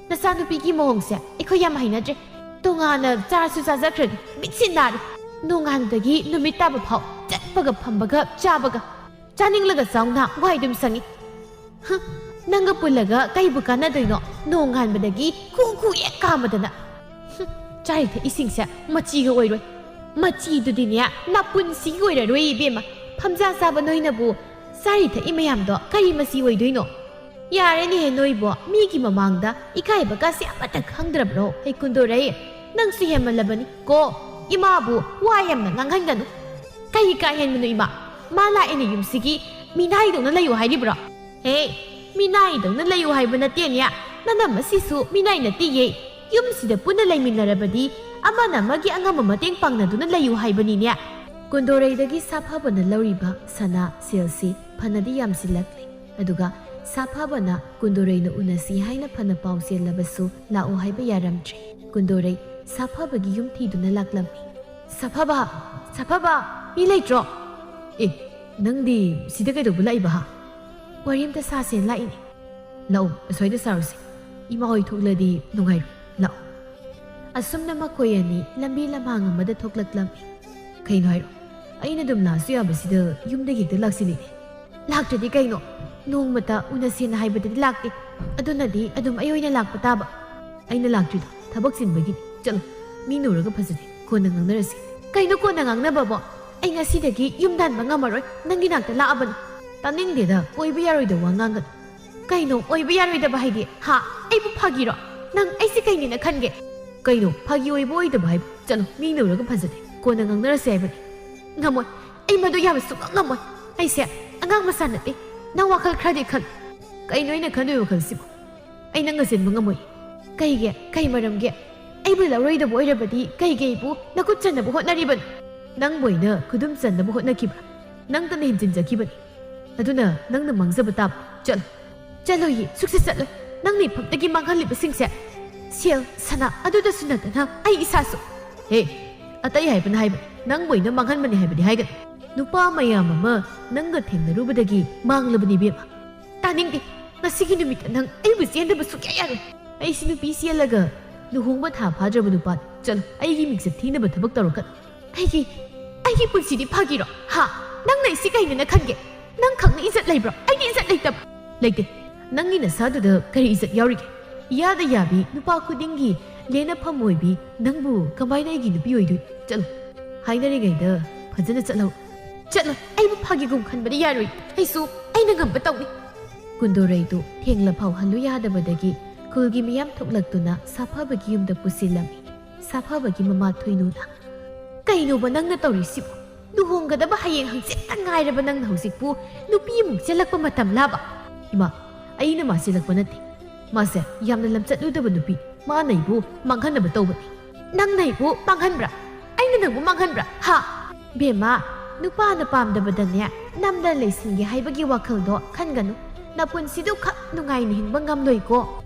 ꯅꯆꯥꯅꯨꯄꯤꯒꯤ ꯃꯑꯣꯡꯁꯦ ꯑꯩꯈꯣꯏ ꯌꯥꯝ ꯍꯩꯅꯗ꯭ꯔꯦ ꯇꯣꯉꯥꯟꯅ ꯆꯥꯔꯁꯨ ꯆꯥꯖꯈ꯭ꯔꯒꯦ ꯃꯤꯠꯁꯤ ꯅꯥꯔꯦ ꯅꯣꯡꯉꯥꯟꯕꯗꯒꯤ ꯅꯨꯃꯤꯠ ꯇꯥꯕ ꯐꯥꯎ ꯆꯠꯄꯒ ꯐꯝꯕꯒ ꯆꯥꯕꯒ ꯆꯥꯅꯤꯡꯂꯒ ꯆꯥꯎꯅ ꯋꯥꯏ ꯑꯗꯨꯝ ꯁꯪꯉꯤ ꯅꯪꯒ ꯄꯨꯜꯂꯒ ꯀꯩꯕꯨ ꯀꯥꯟꯅꯗꯣꯏꯅꯣ ꯅꯣꯡꯉꯥꯟꯕꯗꯒꯤ ꯈꯨ ꯍꯦꯛ ꯀꯥꯝꯕꯗꯅ ꯆꯥꯔꯤ ꯊꯛꯏꯁꯤꯡꯁꯦ ꯃꯆꯤꯒ ꯑꯣꯏꯔꯣꯏ ꯃꯆꯤꯗꯨꯗꯤꯅꯦ ꯅꯥꯄꯨꯟꯁꯤꯒꯤ ꯑꯣꯏꯔꯔꯣꯏ ꯏꯕꯦꯝꯃ ꯐꯝꯖꯥ ꯆꯥꯕ ꯅꯣꯏꯅꯕꯨ ꯆꯥꯔꯤ ꯊꯛꯏ ꯃꯌꯥꯝꯗꯣ ꯀꯔꯤ ꯃꯆꯤ ꯑꯣꯏꯗꯣꯏꯅꯣ ꯌꯥꯔꯦꯅꯦꯍꯦ ꯅꯣꯏꯕꯣ ꯃꯤꯒꯤ ꯃꯃꯥꯡꯗ ꯏꯀꯥꯏꯕꯒꯁꯦ ꯑꯃꯠꯇ ꯈꯪꯗ꯭ꯔꯕ꯭ꯔꯣ ꯍꯦ ꯀꯨꯟꯗꯣꯔꯩ ꯅꯪꯁꯨ ꯍꯦꯟꯃꯜꯂꯕꯅꯤ ꯀꯣ ꯏꯃꯥꯕꯨ ꯋꯥ ꯌꯥꯝꯅ ꯉꯥꯡꯍꯟꯒꯅꯨ ꯀꯩ ꯀꯥꯏꯍꯟꯕꯅꯣ ꯏꯃꯥ ꯃꯥ ꯂꯥꯛꯑꯦꯅꯦ ꯌꯨꯝꯁꯤꯒꯤ ꯃꯤꯅꯥꯏꯗꯧꯅ ꯂꯩꯌꯨ ꯍꯥꯏꯔꯤꯕ꯭ꯔꯣ ꯍꯦ ꯃꯤꯅꯥꯏꯗꯧꯅ ꯂꯩꯌꯨ ꯍꯥꯏꯕ ꯅꯠꯇꯦꯅꯦ ꯅꯅꯝ ꯑꯁꯤꯁꯨ ꯃꯤꯅꯥꯏ ꯅꯠꯇꯦꯌꯦ ꯌꯨꯝꯁꯤꯗ ꯄꯨꯟꯅ ꯂꯩꯃꯤꯟꯅꯔꯕꯗꯤ ꯑꯃꯅ ꯑꯃꯒꯤ ꯑꯉꯝꯕ ꯃꯇꯦꯡ ꯄꯥꯡꯅꯗꯨꯅ ꯂꯩꯌꯨ ꯍꯥꯏꯕꯅꯤꯅꯦ ꯀꯨꯟꯗꯣꯔꯩꯗꯒꯤ ꯁꯥꯐꯕꯅ ꯂꯧꯔꯤꯕ ꯁꯅꯥ ꯁꯦꯜꯁꯤ ꯐꯅꯗꯤ ꯌꯥꯝꯁꯤꯜꯂꯛꯂꯤ ꯑꯗꯨꯒ ꯁꯥꯐꯕꯅ ꯀꯨꯟꯗꯣꯔꯩꯅ ꯎꯅꯁꯤ ꯍꯥꯏꯅ ꯐꯅ ꯄꯥꯎ ꯆꯦꯜꯂꯕꯁꯨ ꯂꯥꯛꯎ ꯍꯥꯏꯕ ꯌꯥꯔꯝꯗ꯭ꯔꯦ ꯀꯨꯟꯗꯣꯔꯩ ꯁꯥꯐꯕꯒꯤ ꯌꯨꯝ ꯊꯤꯗꯨꯅ ꯂꯥꯛꯂꯝꯃꯤ ꯁꯥꯐꯕ ꯃꯤ ꯂꯩꯇ꯭ꯔꯣ ꯅꯪꯗꯤ ꯁꯤꯗ ꯀꯩꯗꯧꯕ ꯂꯥꯛꯏꯕ ꯍꯥ ꯋꯥꯔꯤ ꯑꯝꯇ ꯁꯥꯁꯦꯅ ꯂꯥꯛꯏꯅꯦ ꯂꯥꯛꯎ ꯑꯁ꯭ꯋꯥꯏꯗ ꯁꯥꯔꯨꯁꯦ ꯏꯃꯥ ꯍꯣꯏ ꯊꯣꯛꯂꯗꯤ ꯅꯨꯡꯉꯥꯏꯔꯣꯏ ꯂꯥꯛꯎ ꯑꯁꯨꯝꯅ ꯃꯈꯣꯏ ꯑꯅꯤ ꯂꯝꯕꯤ ꯂꯝꯍꯥꯡ ꯑꯃꯗ ꯊꯣꯛꯂꯛꯂꯝꯃꯤ ꯀꯩꯅꯣ ꯍꯥꯏꯔꯣ ꯑꯩꯅ ꯑꯗꯨꯝ ꯂꯥꯛꯁꯨ ꯌꯥꯕꯁꯤꯗ ꯌꯨꯝꯗꯒꯤ ꯍꯦꯛꯇ ꯂꯥꯛꯁꯤꯜꯂꯤꯅꯦ ꯂꯥꯛꯇ꯭ꯔꯗꯤ ꯀꯩꯅꯣ ꯅꯣꯡꯃꯇ ꯎꯅꯁꯦꯅ ꯍꯥꯏꯕꯗꯗꯤ ꯂꯥꯛꯇꯦ ꯑꯗꯨꯅꯗꯤ ꯑꯗꯨꯝ ꯑꯩ ꯑꯣꯏꯅ ꯂꯥꯛꯄ ꯇꯥꯕ ꯑꯩꯅ ꯂꯥꯛꯇ꯭ꯔꯤꯗꯣ ꯊꯕꯛ ꯆꯤꯟꯕꯒꯤꯅꯤ ꯆꯠꯂꯣ ꯃꯤꯅ ꯎꯔꯒ ꯐꯖꯗꯦ ꯀꯣꯟꯅ ꯉꯥꯡꯅꯔꯁꯤ ꯀꯩꯅꯣ ꯀꯣꯟꯅ ꯉꯥꯡꯅꯕꯕꯣ ꯑꯩ ꯉꯁꯤꯗꯒꯤ ꯌꯨꯝ ꯗꯥꯟꯕ ꯉꯝꯃꯔꯣই ꯅꯪꯒꯤ ꯅꯥꯛꯇ ꯂꯥꯛꯑꯕꯅꯤ ꯇꯥꯅꯤꯡꯗꯦꯗ ꯑꯣꯏꯕ ꯌꯥꯔꯣꯏꯗꯕ ꯋꯥ ꯉꯥꯡꯒꯅꯨ ꯀꯩꯅꯣ ꯑꯣꯏꯕ ꯌꯥꯔꯣꯏꯗꯕ ꯍꯥꯏꯗꯤ ꯍꯥ ꯑꯩꯕꯨ ꯐꯥꯒꯤꯔꯣ ꯅꯪ ꯑꯩꯁꯦ ꯀꯩꯅꯦꯅ ꯈꯟꯒꯦ ꯀꯩꯅꯣ ꯐꯥꯒꯤ ꯑꯣꯏꯕ ꯑꯣꯏꯗꯕ ꯍꯥꯏꯕ ꯆꯠꯂꯣ ꯃꯤꯅ ꯎꯔꯒ ꯐꯖꯗꯦ ꯀꯣꯟꯅ ꯉꯥꯡꯅꯔꯁꯤ ꯍꯥꯏꯕꯅꯤ ꯉꯝꯃꯣꯏ ꯑꯩ ꯃꯗꯨ ꯌꯥꯕ ꯁꯨꯡꯉꯝ ꯉꯝꯃꯣꯏ ꯑꯩꯁꯦ ꯑꯉꯥꯡ ꯃꯆꯥ ꯅꯠꯇꯦ ꯅꯪ ꯋꯥꯈꯜ ꯈꯔꯗꯤ ꯈꯜ ꯀꯩꯅꯣ ꯑꯩꯅ ꯈꯟꯗꯣꯏ ꯋꯥꯈꯜꯁꯤꯕꯨ ꯑꯩ ꯅꯪꯒ ꯆꯦꯟꯕ ꯉꯝꯃꯣꯏ ꯀꯩꯒꯤ ꯀꯩ ꯃꯔꯝꯒꯤ ꯑꯩꯕꯨ ꯂꯧꯔꯣꯏꯗꯕ ꯑꯣꯏꯔꯕꯗꯤ ꯀꯩꯒꯤ ꯑꯩꯕꯨ ꯅꯈꯨꯠ ꯆꯟꯅꯕ ꯍꯣꯠꯅꯔꯤꯕꯅꯣ ꯅꯪꯕꯨ ꯑꯩꯅ ꯈꯨꯗꯨꯝ ꯆꯟꯅꯕ ꯍꯣꯠꯅꯈꯤꯕ꯭ꯔꯥ ꯅꯪꯇꯅ ꯍꯦꯟꯖꯤꯟꯖꯈꯤꯕꯅꯤ ꯑꯗꯨꯅ ꯅꯪꯅ ꯃꯥꯡꯖꯕ ꯇꯥꯕ ꯆꯠꯂꯣꯏꯌꯦ ꯁꯨꯛꯆꯠ ꯆꯠꯂꯣꯏ ꯅꯪꯅ ꯏꯐꯝꯇꯒꯤ ꯃꯥꯡꯍꯜꯂꯤꯕꯁꯤꯡꯁꯦ ꯁꯦꯜ ꯁꯅꯥ ꯑꯗꯨꯗꯁꯨ ꯅꯠꯇꯅ ꯑꯩ ꯏꯁꯥꯁꯨ ꯑꯇꯩ ꯍꯥꯏꯕꯅ ꯍꯥꯏꯕꯅꯤ ꯅꯪꯕꯨ ꯑꯩꯅ ꯃꯥꯡꯍꯟꯕꯅꯤ ꯍꯥꯏꯕꯗꯤ ꯍꯥꯏꯒꯅꯨ ꯅꯨꯄꯥ ꯃꯌꯥꯝ ꯑꯃ ꯅꯪꯒ ꯊꯦꯡꯅꯔꯨꯕꯗꯒꯤ ꯃꯥꯡꯂꯕꯅꯤ ꯏꯕꯦꯝꯃ ꯇꯥꯅꯤꯡꯗꯦ ꯉꯁꯤꯒꯤ ꯅꯨꯃꯤꯠꯇ ꯅꯪ ꯑꯩꯕꯨ ꯆꯦꯟꯗꯕ ꯁꯨꯛꯌꯥ ꯌꯥꯔꯣꯏ ꯑꯩꯁꯤ ꯅꯨꯄꯤ ꯆꯦꯜꯂꯒ ꯂꯨꯍꯣꯡꯕ ꯊꯥ ꯐꯥꯗ꯭ꯔꯕ ꯅꯨꯄꯥꯅꯤ ꯆꯠꯂꯣ ꯑꯩꯒꯤ ꯃꯤꯡꯆꯠ ꯊꯤꯅꯕ ꯊꯕꯛ ꯇꯧꯔꯛꯀꯅꯨ ꯑꯩꯒꯤ ꯄꯨꯟꯁꯤꯗꯤ ꯐꯥꯒꯤꯔꯣ ꯍꯥ ꯅꯪꯅ ꯑꯩꯁꯤ ꯀꯩꯅꯦꯅ ꯈꯟꯒꯦ ꯅꯪ ꯈꯛꯅ ꯏꯖꯠ ꯂꯩꯕ꯭ꯔꯣ ꯑꯩꯒꯤ ꯏꯖꯠ ꯂꯩꯇꯦ ꯅꯪꯒꯤ ꯅꯁꯥꯗꯨꯗ ꯀꯔꯤ ꯏꯖꯠ ꯌꯥꯎꯔꯤꯒꯦ ꯏꯌꯥꯗ ꯌꯥꯕꯤ ꯅꯨꯄꯥ ꯈꯨꯗꯤꯡꯒꯤ ꯂꯦꯅꯐꯝ ꯑꯣꯏꯕꯤ ꯅꯪꯕు ꯀꯃꯥꯏꯅ ꯑꯩꯒꯤ ꯅꯨꯄꯤ ꯑꯣꯏꯗꯣꯏ ꯆꯠꯂꯣ ꯍꯥꯏꯅꯔꯤꯉꯩꯗ ꯐꯖꯅ ꯆꯠꯂꯣ ꯑꯩꯕꯨ ꯐꯥꯒꯤꯒꯨꯝ ꯈꯟꯕꯗꯤ ꯌꯥꯔꯣꯏ ꯑꯩꯁꯨ ꯑꯩꯅ ꯉꯝꯕ ꯇꯧꯅꯤ ꯀꯨꯟꯗꯣꯔꯩꯗꯨ ꯊꯦꯡꯂꯐꯥꯎ ꯍꯜꯂꯨ ꯌꯥꯗꯕꯗꯒꯤ ꯈꯨꯜꯒꯤ ꯃꯤꯌꯥꯝ ꯊꯣꯛꯂꯛꯇꯨꯅ ꯁꯥꯐꯕꯒꯤ ꯌꯨꯝꯗ ꯄꯨꯁꯤꯜꯂꯝꯃꯤ꯫ ꯁꯥꯐꯕꯒꯤ ꯃꯃꯥ ꯊꯣꯏꯅꯨꯅ "ꯀꯩꯅꯣꯕ ꯅꯪꯅ ꯇꯧꯔꯤꯁꯤꯕꯨ? ꯂꯨꯍꯣꯡꯒꯗꯕ ꯍꯌꯦꯡ ꯍꯪꯆꯤꯠꯇ ꯉꯥꯏꯔꯕ ꯅꯪꯅ ꯍꯧꯖꯤꯛꯄꯨ ꯅꯨꯄꯤ ꯑꯃꯨꯛ ꯆꯦꯜꯂꯛꯄ ꯃꯇꯝ ꯂꯥꯕ?" "ꯏꯃꯥ, ꯑꯩꯅ ꯃꯥ ꯆꯦꯜꯂꯛꯄ ꯅꯠꯇꯦ. ꯃꯥꯁꯦ ꯌꯥꯝꯅ ꯂꯝꯆꯠꯂꯨꯗꯕ ꯅꯨꯄꯤ. ꯃꯥꯅ ꯑꯩꯕꯨ ꯃꯥꯡꯍꯟꯅꯕ ꯇꯧꯕꯅꯤ." "ꯅꯪꯅ ꯑꯩꯕꯨ ꯃꯥꯡꯍꯟꯕ꯭ꯔꯥ? ꯑꯩꯅ ꯅꯪꯕꯨ ꯃꯥꯡꯍꯟꯕ꯭ꯔꯥ? ꯍꯥ?" "ꯕꯦꯝꯃ, ꯅꯨꯄꯥꯅ ꯄꯥꯝꯗꯕꯗꯅꯦ ꯅꯝꯗ ꯂꯩꯁꯤꯟꯒꯦ ꯍꯥꯏꯕꯒꯤ ꯋꯥꯈꯜꯗꯣ ꯈꯟꯒꯅꯨ. ꯅꯄꯨꯟꯁꯤꯗꯨ ꯈꯛ ꯅꯨꯡꯉꯥꯏꯅ ꯍꯤꯡꯕ ꯉꯝꯂꯣꯏꯀꯣ.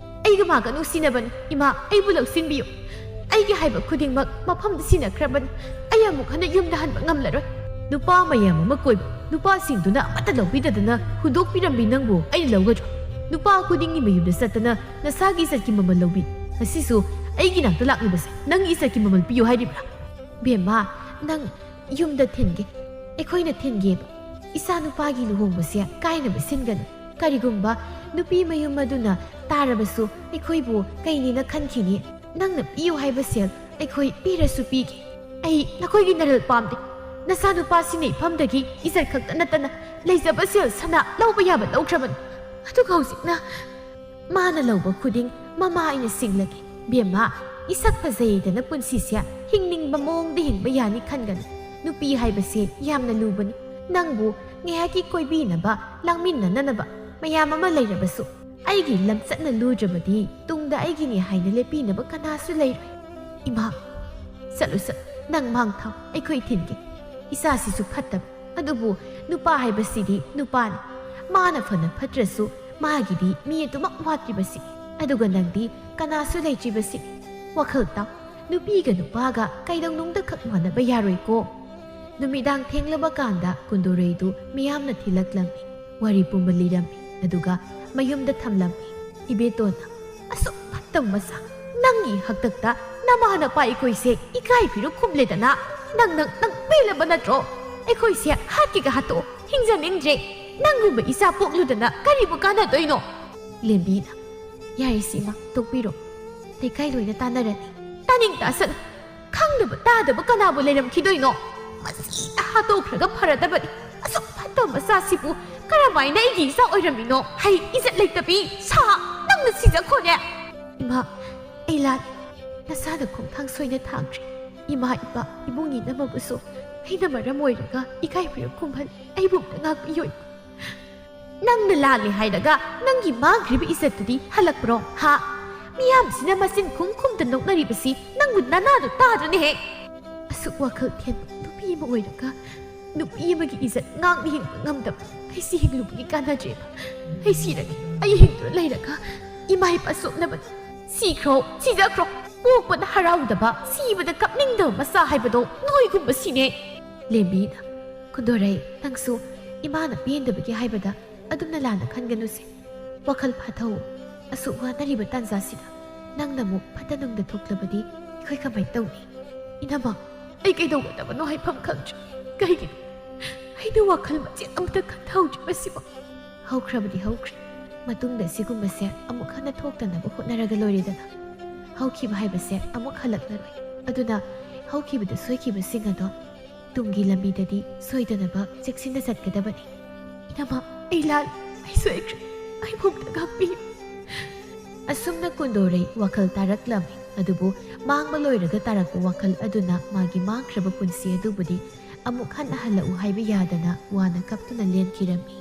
ꯑꯩꯒ ꯃꯥꯒ ꯅꯨꯡꯁꯤꯅꯕꯅꯤ. ꯏꯃꯥ, ꯑꯩꯕꯨ ꯂꯧꯁꯤꯟꯕꯤꯌꯨ. ꯑꯩꯒꯤ ꯍꯥꯏꯕ ꯈꯨꯗꯤꯡꯃꯛ ꯃꯐꯝꯗ ꯁꯤꯟꯅꯈ꯭ꯔꯕꯅꯤ. ꯑꯩ ꯑꯃꯨꯛ ꯍꯟꯅ ꯌꯨꯝꯗ ꯍꯟꯕ ꯉꯝꯂꯔꯣꯏ." "ꯅꯨꯄꯥ ꯃꯌꯥꯝ ꯑꯃ ꯀꯣꯏꯕ ꯅꯨꯄꯥꯁꯤꯡꯗꯨꯅ ꯑꯃꯠꯇ ꯂꯧꯕꯤꯗꯗꯅ ꯍꯨꯟꯗꯣꯛꯄꯤꯔꯝꯕꯤ ꯅꯪꯕꯨ ꯑꯩꯅ ꯂꯧꯒꯗ꯭ꯔꯣ? ꯅꯨꯄꯥ ꯈꯨꯗꯤꯡꯒꯤ ꯃꯌꯨꯝꯗ ꯆꯠꯇꯅ ꯅꯁꯥꯒꯤ ꯏꯖꯠꯀꯤ ꯃꯃꯜ ꯂꯧꯕꯤ. ꯉꯁꯤꯁꯨ ꯑꯩꯒꯤ ꯅꯥꯛꯇ ꯂꯥꯛꯂꯤꯕꯁꯦ ꯅꯪꯒꯤ ꯏꯖꯠꯀꯤ ꯃꯃꯜ ꯄꯤꯌꯨ ꯍꯥꯏꯔꯤꯕ꯭ꯔꯥ?" "ꯕꯦꯝꯃ, ꯅꯪ ꯌꯨꯝꯗ ꯊꯤꯟꯒꯦ. ꯑꯩꯈꯣꯏꯅ ꯊꯤꯟꯒꯦꯕ. ꯏꯆꯥ ꯅꯨꯄꯥꯒꯤ ꯂꯨꯍꯣꯡꯕꯁꯦ ꯀꯥꯏꯅꯕ ꯁꯤꯟꯒꯅꯨ. ꯀꯔꯤꯒꯨꯝꯕ ꯅꯨꯄꯤ ꯃꯌꯨꯝ ꯑꯗꯨꯅ ꯇꯥꯔꯕꯁꯨ ꯑꯩꯈꯣꯏꯕꯨ ꯀꯩꯅꯦꯅ ꯈꯟꯈꯤꯅꯤ. ꯅꯪꯅ ꯄꯤꯌꯨ ꯍꯥꯏꯕ ꯁꯦꯜ ꯑꯩꯈꯣꯏ ꯄꯤꯔꯁꯨ ꯄꯤꯒꯦ. ꯑꯩ ꯅꯈꯣꯏꯒꯤ ꯅꯔꯜ ꯄꯥꯝꯗꯦ. ꯅꯆꯥ ꯅꯨꯄꯥꯁꯤꯅ ꯏꯐꯝꯗꯒꯤ ꯏꯖꯠ ꯈꯛꯇ ꯅꯠꯇꯅ ꯂꯩꯖꯕ ꯁꯦꯜ ꯁꯅꯥ ꯂꯧꯕ ꯌꯥꯕ ꯂꯧꯈ꯭ꯔꯕꯅꯤ. ꯑꯗꯨꯒ ꯍꯧꯖꯤꯛꯅ ꯃꯥꯅ ꯂꯧꯕ ꯈꯨꯗꯤꯡ ꯃꯃꯥ ꯑꯩꯅ ꯁꯤꯡꯂꯒꯦ." "ꯕꯦꯝꯃ, ꯏꯁꯛ ꯐꯖꯩꯗꯅ ꯄꯨꯟꯁꯤꯁꯦ ꯍꯤꯡꯅꯤꯡꯕ ꯃꯑꯣꯡꯗ ꯍꯤꯡꯕ ꯌꯥꯅꯤ ꯈꯟꯒꯅꯨ. ꯅꯨꯄꯤ ꯍꯥꯏꯕꯁꯦ ꯌꯥꯝꯅ ꯂꯨꯕꯅꯤ. ꯅꯪꯕꯨ ꯉꯥꯏꯍꯥꯛꯀꯤ ꯀꯣꯏꯕꯤꯅꯕ ꯂꯥꯡꯃꯤꯟꯅꯅꯕ ꯃꯌꯥꯝ ꯑꯃ ꯂꯩꯔꯕꯁꯨ ꯑꯩꯒꯤ ꯂꯝꯆꯠꯅ ꯂꯨꯗ꯭ꯔꯕꯗꯤ ꯇꯨꯡꯗ ꯑꯩꯒꯤꯅꯤ ꯍꯥꯏꯅ ꯂꯦꯞꯄꯤꯅꯕ ꯀꯅꯥꯁꯨ ꯂꯩꯔꯣꯏ. ꯏꯃꯥ, ꯆꯠꯂꯨ ꯆꯠꯂꯨ. ꯅꯪ ꯃꯥꯡ ꯊꯥꯎ. ꯑꯩꯈꯣꯏ ꯊꯤꯟꯒꯦ. ꯏꯆꯥꯁꯤꯁꯨ ꯐꯠꯇꯕ. ꯑꯗꯨꯕꯨ ꯅꯨꯄꯥ ꯍꯥꯏꯕꯁꯤꯗꯤ ꯅꯨꯄꯥꯅꯤ. ꯃꯥꯅ ꯐꯅ ꯐꯠꯇ꯭ꯔꯁꯨ ꯃꯥꯒꯤꯗꯤ ꯃꯤ ꯑꯗꯨꯃꯛ ꯋꯥꯠꯇ꯭ꯔꯤꯕꯁꯤ. ꯑꯗꯨꯒ ꯅꯪꯗꯤ ꯀꯅꯥꯁꯨ ꯂꯩꯇ꯭ꯔꯤꯕꯁꯤ. ꯋꯥꯈꯜ ꯇꯥꯎ. ꯅꯨꯄꯤꯒ ꯅꯨꯄꯥꯒ ꯀꯩꯗꯧꯅꯨꯡꯗ ꯈꯛ ꯃꯥꯟꯅꯕ ꯌꯥꯔꯣꯏꯀꯣ." ꯅꯨꯃꯤꯗꯥꯡ ꯊꯦꯡꯂꯕ ꯀꯥꯟꯗ ꯀꯨꯟꯗꯣꯔꯩꯗꯨ ꯃꯤꯌꯥꯝꯅ ꯊꯤꯜꯂꯛꯂꯝꯃꯤ. ꯋꯥꯔꯤ ꯄꯨꯝꯕ ꯂꯤꯔꯝꯃꯤ. ꯑꯗꯨꯒ ꯃꯌꯨꯝꯗ ꯊꯝꯂꯝꯃꯤ. "ꯏꯕꯦꯇꯣꯟꯅ, ꯑꯁꯨꯛ ꯐꯠꯇꯕ ꯃꯆꯥ, ꯅꯪꯒꯤ ꯍꯛꯇꯛꯇ ꯅꯃꯥ ꯅꯄꯥ ꯑꯩꯈꯣꯏꯁꯦ ꯏꯀꯥꯏꯕꯤꯔꯨ ꯈꯨꯝꯂꯦꯗꯅ. ꯅꯪ ꯄꯦꯜꯂꯕ ꯅꯠꯇ꯭ꯔꯣ? ꯑꯩꯈꯣꯏꯁꯦ ꯍꯥꯠꯀꯦꯒ ꯍꯥꯠꯇꯣꯛꯑꯣ. ꯍꯤꯡꯖꯅꯤꯡꯗ꯭ꯔꯦ. ꯅꯪꯒꯨꯝꯕ ꯏꯆꯥ ꯄꯣꯛꯂꯨꯗꯅ ꯀꯔꯤꯕꯨ ꯀꯥꯟꯅꯗꯣꯏꯅꯣ?" ꯂꯦꯝꯕꯤꯅ "ꯌꯥꯔꯦ ꯁꯤꯃ, ꯇꯣꯛꯄꯤꯔꯣ. ꯂꯩꯀꯥꯏ ꯂꯣꯏꯅ ꯇꯥꯟꯅꯔꯅꯤ." "ꯇꯥꯅꯤꯡ ꯇꯥꯁꯅꯨ. ꯈꯪꯗꯕ ꯇꯥꯗꯕ ꯀꯅꯥꯕꯨ ꯂꯩꯔꯝꯈꯤꯗꯣꯏꯅꯣ? ꯃꯁꯤꯗ ꯍꯥꯠꯇꯣꯛꯈ꯭ꯔꯒ ꯐꯔꯗꯕꯅꯤ. ꯑꯁꯨꯛ ꯐꯠꯇꯕ ꯃꯆꯥꯁꯤꯕꯨ ꯀꯔꯝꯃꯥꯏꯅ ꯑꯩꯒꯤ ꯏꯆꯥ ꯑꯣꯏꯔꯝꯃꯤꯅꯣ? ꯍꯩ, ꯏꯖꯠ ꯂꯩꯇꯕꯤ ꯁꯥ! ꯅꯪꯅ ꯁꯤꯖꯈꯣꯅꯦ." "ꯏꯃꯥ, ꯑꯩ ꯂꯥꯜꯂꯦ. ꯅꯁꯥꯗ ꯈꯣꯡꯊꯥꯡ ꯁꯣꯏꯅ ꯊꯥꯡꯈ꯭ꯔꯦ. ꯏꯃꯥ ꯏꯄꯥ ꯏꯕꯨꯡꯒꯤ ꯅꯃꯕꯨꯁꯨ ꯑꯩꯅ ꯃꯔꯝ ꯑꯣꯏꯔꯒ ꯏꯀꯥꯏꯕꯤꯔ ꯈꯨꯝꯍꯜꯂꯤ. ꯑꯩꯕꯨ ꯑꯝꯇ ꯉꯥꯛꯄꯤꯌꯨ." "ꯅꯪꯅ ꯂꯥꯜꯂꯦ ꯍꯥꯏꯔꯒ ꯅꯪꯒꯤ ꯃꯥꯡꯈ꯭ꯔꯤꯕ ꯏꯖꯠꯇꯨꯗꯤ ꯍꯜꯂꯛꯄ꯭ꯔꯣ? ꯍꯥ? ꯃꯤꯌꯥꯝꯁꯤꯅ ꯃꯆꯤꯟ ꯈꯨꯝꯗ ꯅꯣꯛꯅꯔꯤꯕꯁꯤ ꯅꯪꯕꯨ ꯅꯅꯥꯗꯨ ꯇꯥꯗ꯭ꯔꯅꯦꯍꯦ? ꯑꯁꯨꯛ ꯋꯥꯈꯜ ꯊꯦꯟꯕ ꯅꯨꯄꯤ ꯑꯃ ꯑꯣꯏꯔꯒ ꯅꯨꯄꯤ ꯑꯃꯒꯤ ꯏꯖꯠ ꯉꯥꯛꯅ ꯍꯤꯡꯕ ꯉꯝꯗꯕ ꯑꯩꯁꯤ ꯍꯤꯡꯂꯨꯕꯒꯤ ꯀꯥꯟꯅꯗ꯭ꯔꯦꯕ. ꯑꯩ ꯁꯤꯔꯒꯦ. ꯑꯩ ꯍꯤꯡꯗꯨꯅ ꯂꯩꯔꯒ ꯏꯃꯥ ꯏꯄꯥ ꯁꯣꯛꯅꯕꯅꯤ. ꯁꯤꯈ꯭ꯔꯣ, ꯁꯤꯖꯈ꯭ꯔꯣ. ꯄꯣꯛꯄꯗ ꯍꯔꯥꯎꯗꯕ, ꯁꯤꯕꯗ ꯀꯞꯅꯤꯡꯗꯕ ꯃꯆꯥ ꯍꯥꯏꯕꯗꯣ ꯅꯣꯏꯒꯨꯝꯕ ꯁꯤꯅꯦ." ꯂꯦꯝꯕꯤꯅ "ꯀꯨꯟꯗꯣꯔꯩ, ꯅꯪꯁꯨ ꯏꯃꯥꯅ ꯄꯦꯟꯗꯕꯒꯤ ꯍꯥꯏꯕꯗ ꯑꯗꯨꯝꯅ ꯂꯥꯟꯅ ꯈꯟꯒꯅꯨꯁꯦ. ꯋꯥꯈꯜ ꯐꯥꯊꯧ. ꯑꯁꯨꯛ ꯋꯥꯅꯔꯤꯕ ꯇꯥꯟꯖꯥꯁꯤꯗ ꯅꯪꯅ ꯑꯃꯨꯛ ꯐꯠꯇ ꯅꯨꯡꯗ ꯊꯣꯛꯂꯕꯗꯤ ꯑꯩꯈꯣꯏ ꯀꯃꯥꯏꯅ ꯇꯧꯅꯤ?" "ꯏꯅꯝꯃ, ꯑꯩ ꯀꯩꯗꯧꯒꯗꯕꯅꯣ ꯍꯥꯏꯐꯝ ꯈꯪꯗ꯭ꯔꯦ. ꯀꯩꯒꯤꯅꯣ ꯑꯩꯅ ꯋꯥꯈꯜ ꯃꯆꯦꯠ ꯑꯃꯇ ꯈꯟꯊꯍꯧꯗ꯭ꯔꯤꯕꯁꯤꯕꯣ? ꯍꯧꯈ꯭ꯔꯕꯗꯤ ꯍꯧꯈ꯭ꯔꯦ. ꯃꯇꯨꯡꯗ ꯁꯤꯒꯨꯝꯕꯁꯦ ꯑꯃꯨꯛ ꯍꯟꯅ ꯊꯣꯛꯇꯅꯕ ꯍꯣꯠꯅꯔꯒ ꯂꯣꯏꯔꯦꯗꯅ. ꯍꯧꯈꯤꯕ ꯍꯥꯏꯕꯁꯦ ꯑꯃꯨꯛ ꯍꯜꯂꯛꯂꯔꯣꯏ. ꯑꯗꯨꯅ ꯍꯧꯈꯤꯕꯗ ꯁꯣꯏꯈꯤꯕꯁꯤꯡ ꯑꯗꯣ ꯇꯨꯡꯒꯤ ꯂꯝꯕꯤꯗꯗꯤ ꯁꯣꯏꯗꯅꯕ ꯆꯦꯛꯁꯤꯟꯅ ꯆꯠꯀꯗꯕꯅꯤ." "ꯏꯅꯝꯃ, ꯑꯩ ꯂꯥꯜꯂꯦ. ꯑꯩ ꯁꯣꯏꯈ꯭ꯔꯦ. ꯑꯩꯕꯨ ꯑꯝꯇ ꯉꯥꯛꯄꯤꯌꯨ." ꯑꯁꯨꯝꯅ ꯀꯨꯟꯗꯣꯔꯩ ꯋꯥꯈꯜ ꯇꯥꯔꯛꯂꯝꯃꯤ. ꯑꯗꯨꯕꯨ ꯃꯥꯡꯕ ꯂꯣꯏꯔꯒ ꯇꯥꯔꯛꯄ ꯋꯥꯈꯜ ꯑꯗꯨꯅ ꯃꯥꯒꯤ ꯃꯥꯡꯈ꯭ꯔꯕ ꯄꯨꯟꯁꯤ ꯑꯗꯨꯕꯨꯗꯤ ꯑꯃꯨꯛ ꯍꯟꯅ ꯍꯜꯂꯛꯎ ꯍꯥꯏꯕ ꯌꯥꯗꯅ ꯋꯥꯅ ꯀꯞꯇꯨꯅ ꯂꯦꯟꯈꯤꯔꯝꯃꯤ꯫